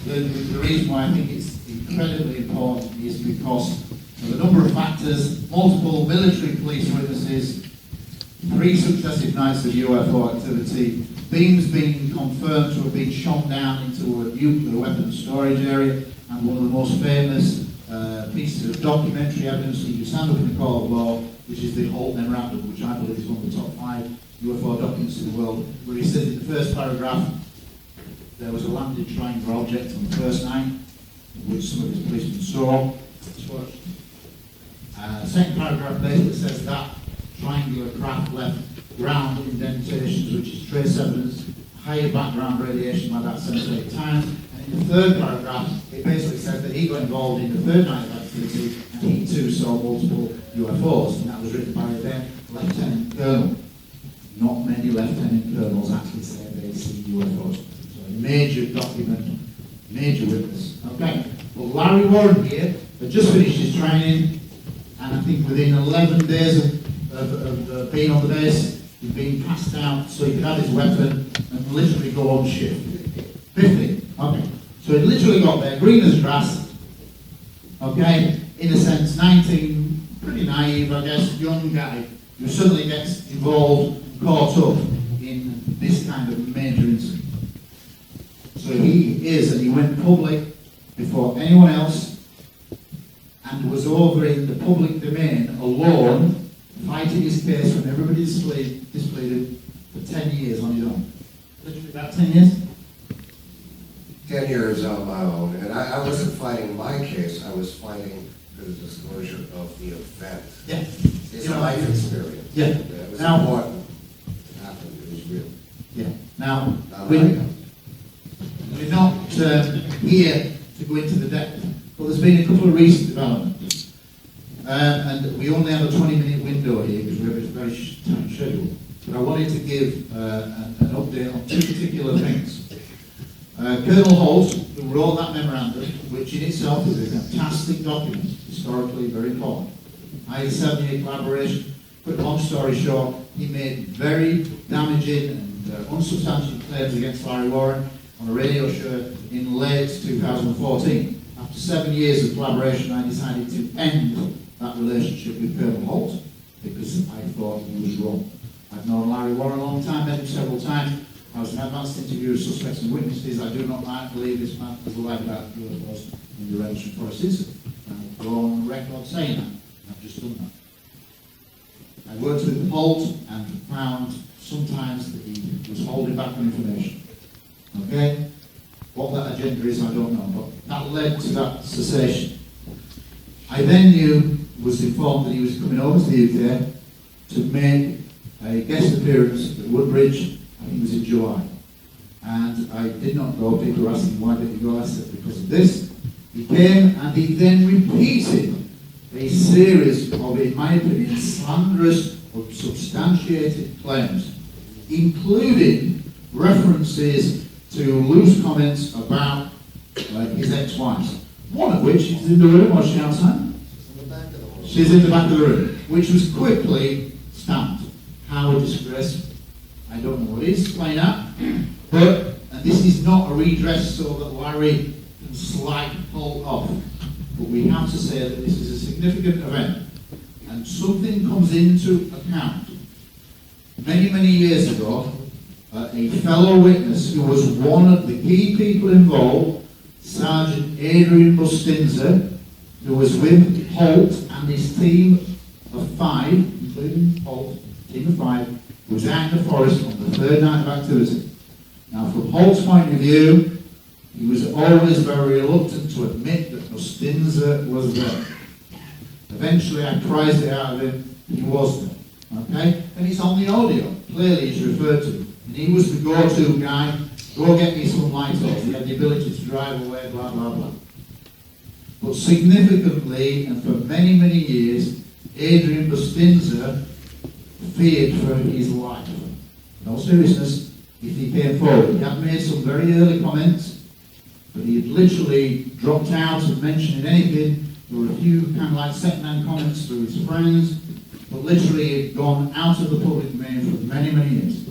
But the reason why I think it's incredibly important is because of a number of factors, multiple military police witnesses, 3 successive nights of UFO activity, beams being confirmed to have been shot down into a nuclear weapons storage area, and one of the most famous pieces of documentary evidence that you stand up in the court of law, which is the Halt memorandum, which I believe is one of the top 5 UFO documents in the world, where he says in the first paragraph there was a landed triangular object on the first night, which some of his policemen saw. Second paragraph basically says that triangular craft left ground indentations, which is trace evidence, higher background radiation by about 7 to 8 times. And in the third paragraph, it basically says that he got involved in the third night of activity, and he too saw multiple UFOs, and that was written by a then Lieutenant Colonel. Not many Lieutenant Colonels actually say they see UFOs. So a major document, major witness. Okay, well Larry Warren here had just finished his training, and I think within 11 days of being on the base, he'd been passed out so he could have his weapon and literally go on shift. 50, okay. So he literally got there, green as grass, okay, in a sense, 19, pretty naive, I guess, young guy, who suddenly gets involved, caught up in this kind of major incident. So he is, and he went public before anyone else, and was over in the public domain alone, fighting his case when everybody displayed for 10 years on his own. Literally about 10 years? 10 years on my own, and I wasn't fighting my case, I was fighting for the disclosure of the event. Yeah. It's a life experience. Yeah. It was Now, important. It happened, it was real. Yeah. Now, Not we're like not here to go into the depth, but there's been a couple of recent developments. And we only have a 20-minute window here because we have a very tight schedule. But I wanted to give an update on 2 particular things. Colonel Halt, who wrote that memorandum, which in itself is a fantastic document, historically very important. I had a 7-year collaboration. But long story short, he made very damaging and unsubstantiated claims against Larry Warren on a radio show in late 2014. After 7 years of collaboration, I decided to end that relationship with Colonel Halt because I thought he was wrong. I've known Larry Warren a long time, met him several times. I was an advanced interviewer of suspects and witnesses. I do not believe this man was lied about UFOs in the Rendlesham Forest incident. I'll go on record saying that. I've just done that. I worked with Halt and found sometimes that he was holding back on information. Okay? What that agenda is, I don't know, but that led to that cessation. I then was informed that he was coming over to the UK to make a guest appearance at Woodbridge. I think it was in July. And I did not go. People were asking, why didn't you go? I said, because of this. He came and he then repeated a series of, in my opinion, slanderous or substantiated claims, including references to loose comments about his ex-wives. One of which is in the room, or she outside? She's in the back of the room, which was quickly stamped. How a disgrace. I don't know what it is, explain that. But, and this is not a redress so that Larry can slide Halt off. But we have to say that this is a significant event. And something comes into account. Many, many years ago, a fellow witness who was one of the key people involved, Sergeant Adrian Bustinza, who was with Halt and his team of 5, including Halt, team of 5, was out in the forest on the 3rd night of activity. Now, from Halt's point of view, he was always very reluctant to admit that Bustinza was there. Eventually, I prized it out of him, he was there. Okay? And it's on the audio. Clearly, it's referred to. And he was the go-to guy go get me some light off. He had the ability to drive away, blah, blah, blah. But significantly, and for many, many years, Adrian Bustinza feared for his life. No seriousness, if he came forward. He had made some very early comments, but he had literally dropped out of mentioning anything. There were a few kind of like second-hand comments through his friends, but literally he had gone out of the public domain for many, many years.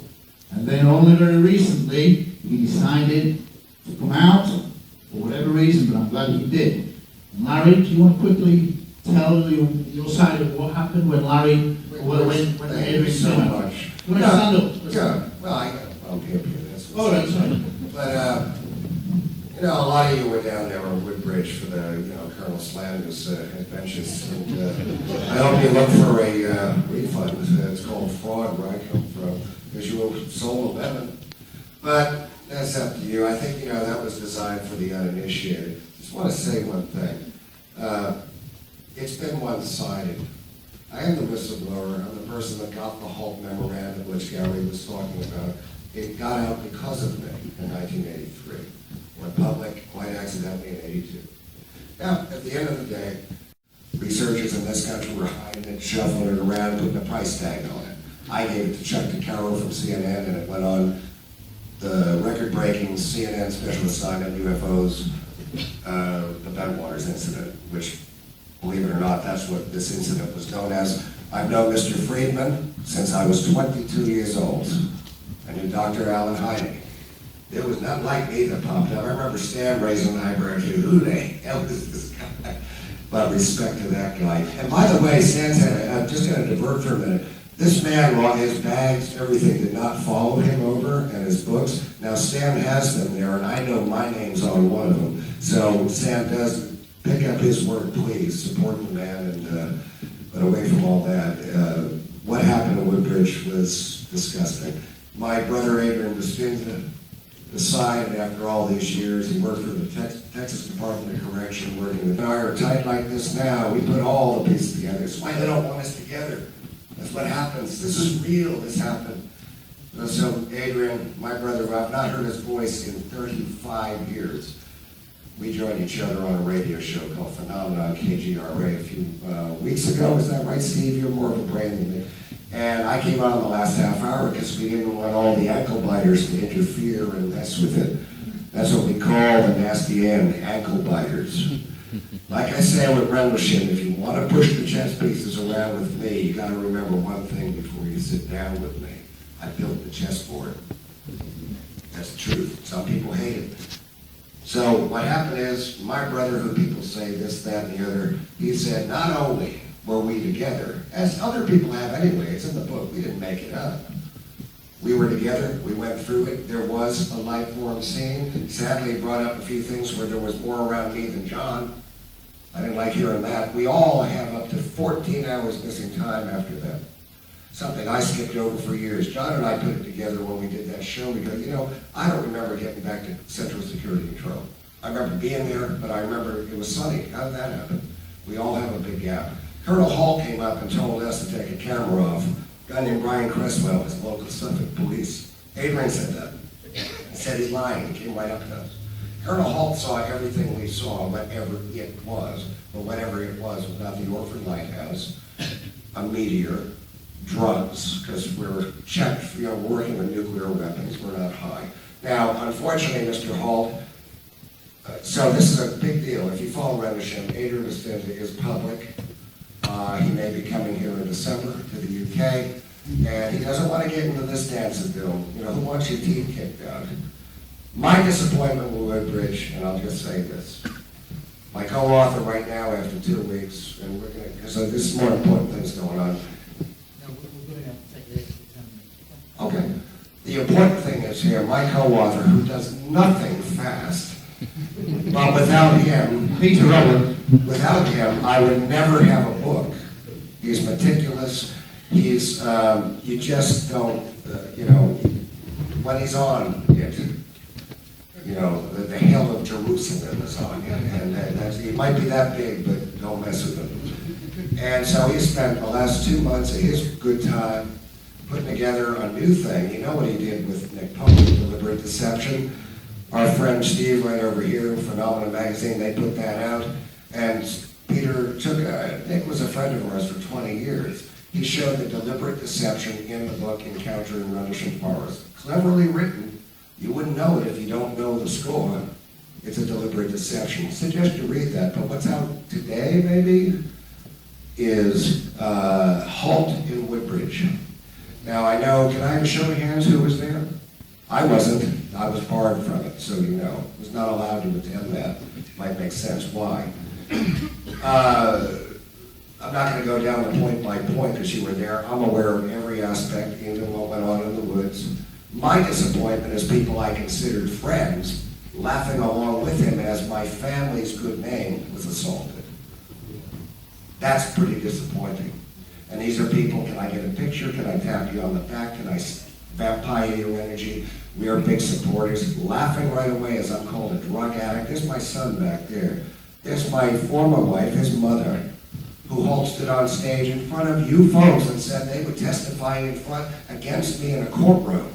And then only very recently, he decided to come out, for whatever reason, but I'm glad he did. And Larry, do you want to quickly tell your side of what happened when Larry, when Adrian so came out? much. You want to stand up? Yeah, well, I'm here, that's All right, sorry. But, you know, a lot of you were down there on Woodbridge for the, Colonel Slander's adventures. And I hope you look for a refund. It's called fraud, where I come from, because you were sold a lemon. But that's up to you. I think, that was designed for the uninitiated. Just want to say one thing. It's been one-sided. I am the whistleblower. I'm the person that got the halt memorandum, which Gary was talking about. It got out because of me in 1983. Went public quite accidentally in 82. Now, at the end of the day, researchers in this country were hiding it, shuffling it around, putting a price tag on it. I gave it to Chuck DeCaro from CNN, and it went on the record-breaking CNN special assignment UFOs, the Bentwaters incident, which, believe it or not, that's what this incident was known as. I've known Mr. Friedman since I was 22 years old. I knew Dr. Alan Hynek. It was not like me that popped up. I remember Stan raising an eyebrow too. Who the hell is this guy? But respect to that guy. And by the way, Stan said, I'm just going to divert for a minute. This man, while his bags, everything, did not follow him over, and his books. Now Stan has them there, and I know my name's on one of them. So Stan does pick up his word, please. Support the man, and but away from all that, what happened at Woodbridge was disgusting. My brother Adrian Bustinza decided after all these years, he worked for the Texas Department of Correction, working with I are tight like this now. We put all the pieces together. That's why they don't want us together. That's what happens. This is real. This happened. So Adrian, my brother, I've not heard his voice in 35 years. We joined each other on a radio show called Phenomenon KGRA a few weeks ago. Is that right, Steve? You're more of a brain than me. And I came on the last half hour because we didn't want all the ankle biters to interfere and mess with it. That's what we call the nasty end, ankle biters. Like I say with Rendlesham, if you want to push the chess pieces around with me, you got to remember one thing before you sit down with me. I built the chessboard. That's the truth. Some people hate it. So what happened is, my brother, who people say this, that, and the other, he said, not only were we together, as other people have anyway, it's in the book, we didn't make it up. We were together, we went through it, there was a life form scene. Sadly, it brought up a few things where there was more around me than John. I didn't like hearing that. We all have up to 14 hours missing time after that. Something I skipped over for years. John and I put it together when we did that show because, I don't remember getting back to Central Security Control. I remember being there, but I remember it was sunny. How did that happen? We all have a big gap. Colonel Halt came up and told us to take a camera off. A guy named Brian Cresswell was local Suffolk police. Adrian said that. He said he's lying. He came right up to us. Colonel Halt saw everything we saw, whatever it was, but whatever it was not the Orphan Lighthouse, a meteor, drugs, because we're checked, working with nuclear weapons, we're not high. Now, unfortunately, Mr. Halt, so this is a big deal. If you follow Rendlesham, Adrian Bustinza is public. He may be coming here in December to the UK, and he doesn't want to get into this dance of doom. Who wants your teeth kicked out? My disappointment with Woodbridge, and I'll just say this. My co-author right now, after 2 weeks, and we're going to, because there's more important things going on. Okay. The important thing is here, my co-author, who does nothing fast, but without him, Peter Owen, without him, I would never have a book. He's meticulous. He's, you just don't, when he's on it, the hell of Jerusalem is on him. And he might be that big, but don't mess with him. And so he spent the last 2 months of his good time putting together a new thing. You know what he did with Nick Pope, Deliberate Deception? Our friend Steve right over here, Phenomena Magazine, they put that out. And Peter took, Nick was a friend of ours for 20 years. He showed the deliberate deception in the book Encounter in Rendlesham Forest. Cleverly written. You wouldn't know it if you don't know the score. It's a deliberate deception. I suggest you read that, but what's out today, maybe, is Halt in Woodbridge. Now, I know, can I have a show of hands who was there? I wasn't. I was barred from it, so you know. I was not allowed to attend that. Might make sense why. I'm not going to go down the point by point because you were there. I'm aware of every aspect, even what went on in the woods. My disappointment is people I considered friends laughing along with him as my family's good name was assaulted. That's pretty disappointing. And these are people, can I get a picture? Can I tap you on the back? Can I vampire your energy? We are big supporters. Laughing right away as I'm called a drug addict. There's my son back there. There's my former wife, his mother, who Halt stood on stage in front of you folks and said they would testify in front against me in a courtroom.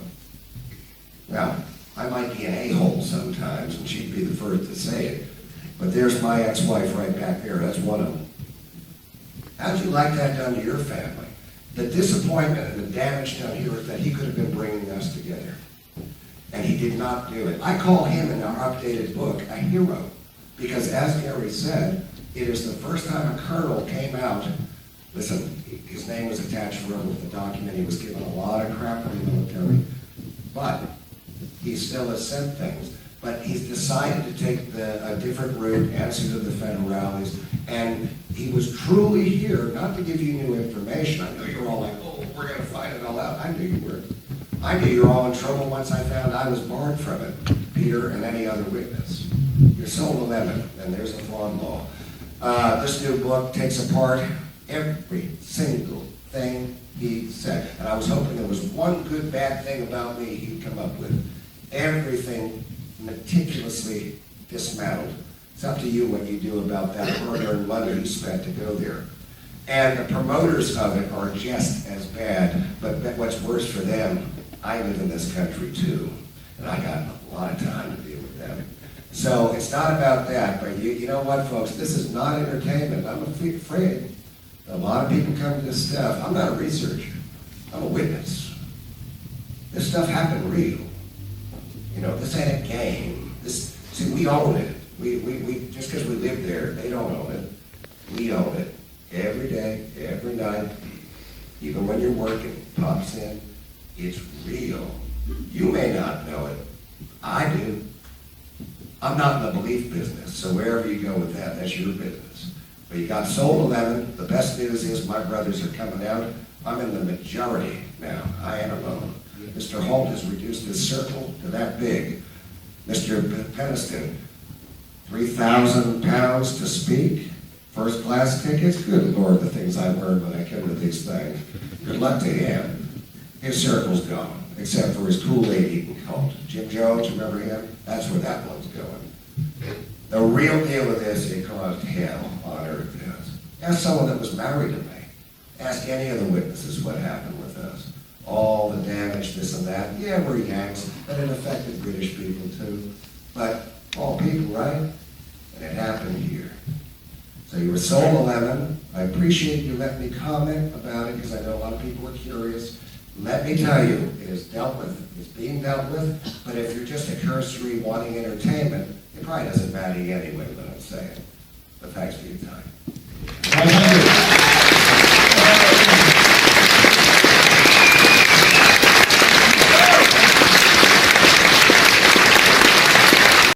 Well, I might be an a-hole sometimes, and she'd be the first to say it. But there's my ex-wife right back there. That's one of them. How'd you like that done to your family? The disappointment and the damage done here is that he could have been bringing us together. And he did not do it. I call him in our updated book a hero. Because as Gary said, it is the first time a colonel came out. Listen, his name was attached forever with the document. He was given a lot of crap from the military. But he still has said things. But he's decided to take a different route, answer to the federales. And he was truly here, not to give you new information. I know you're all like, oh, we're going to find it all out. I knew you were. I knew you were all in trouble once I found I was barred from it, Peter and any other witness. You're sold a lemon, and there's a fraud law. This new book takes apart every single thing he said. And I was hoping there was one good, bad thing about me he'd come up with. Everything meticulously dismantled. It's up to you what you do about that murder and money you spent to go there. And the promoters of it are just as bad, but what's worse for them, I live in this country too, and I got a lot of time to deal with them. So it's not about that, but you know what, folks, this is not entertainment. I'm afraid a lot of people come to this stuff. I'm not a researcher, I'm a witness. This stuff happened real. You know, this ain't a game. See, we own it. We just because we live there, they don't own it. We own it. Every day, every night, even when you're working, it pops in. It's real. You may not know it. I do. I'm not in the belief business, so wherever you go with that, that's your business. But you got sold 11. The best news is my brothers are coming out. I'm in the majority now. I am alone. Mr. Halt has reduced his circle to that big. Mr. Peniston, 3,000 pounds to speak. First class tickets? Good Lord, the things I learned when I came to these things. Good luck to him. His circle's gone, except for his Kool-Aid eating cult. Jim Jones, remember him? That's where that one's going. The real deal with this, it caused hell on earth. Ask someone that was married to me. Ask any of the witnesses what happened with us. All the damage, this and that. Yeah, we're Yanks, but it affected British people too. But all people, right? And it happened here. So you were sold 11. I appreciate you letting me comment about it because I know a lot of people are curious. Let me tell you, it is dealt with. It's being dealt with. But if you're just a cursory wanting entertainment, it probably doesn't matter anyway what I'm saying. But thanks for your time. Thank you.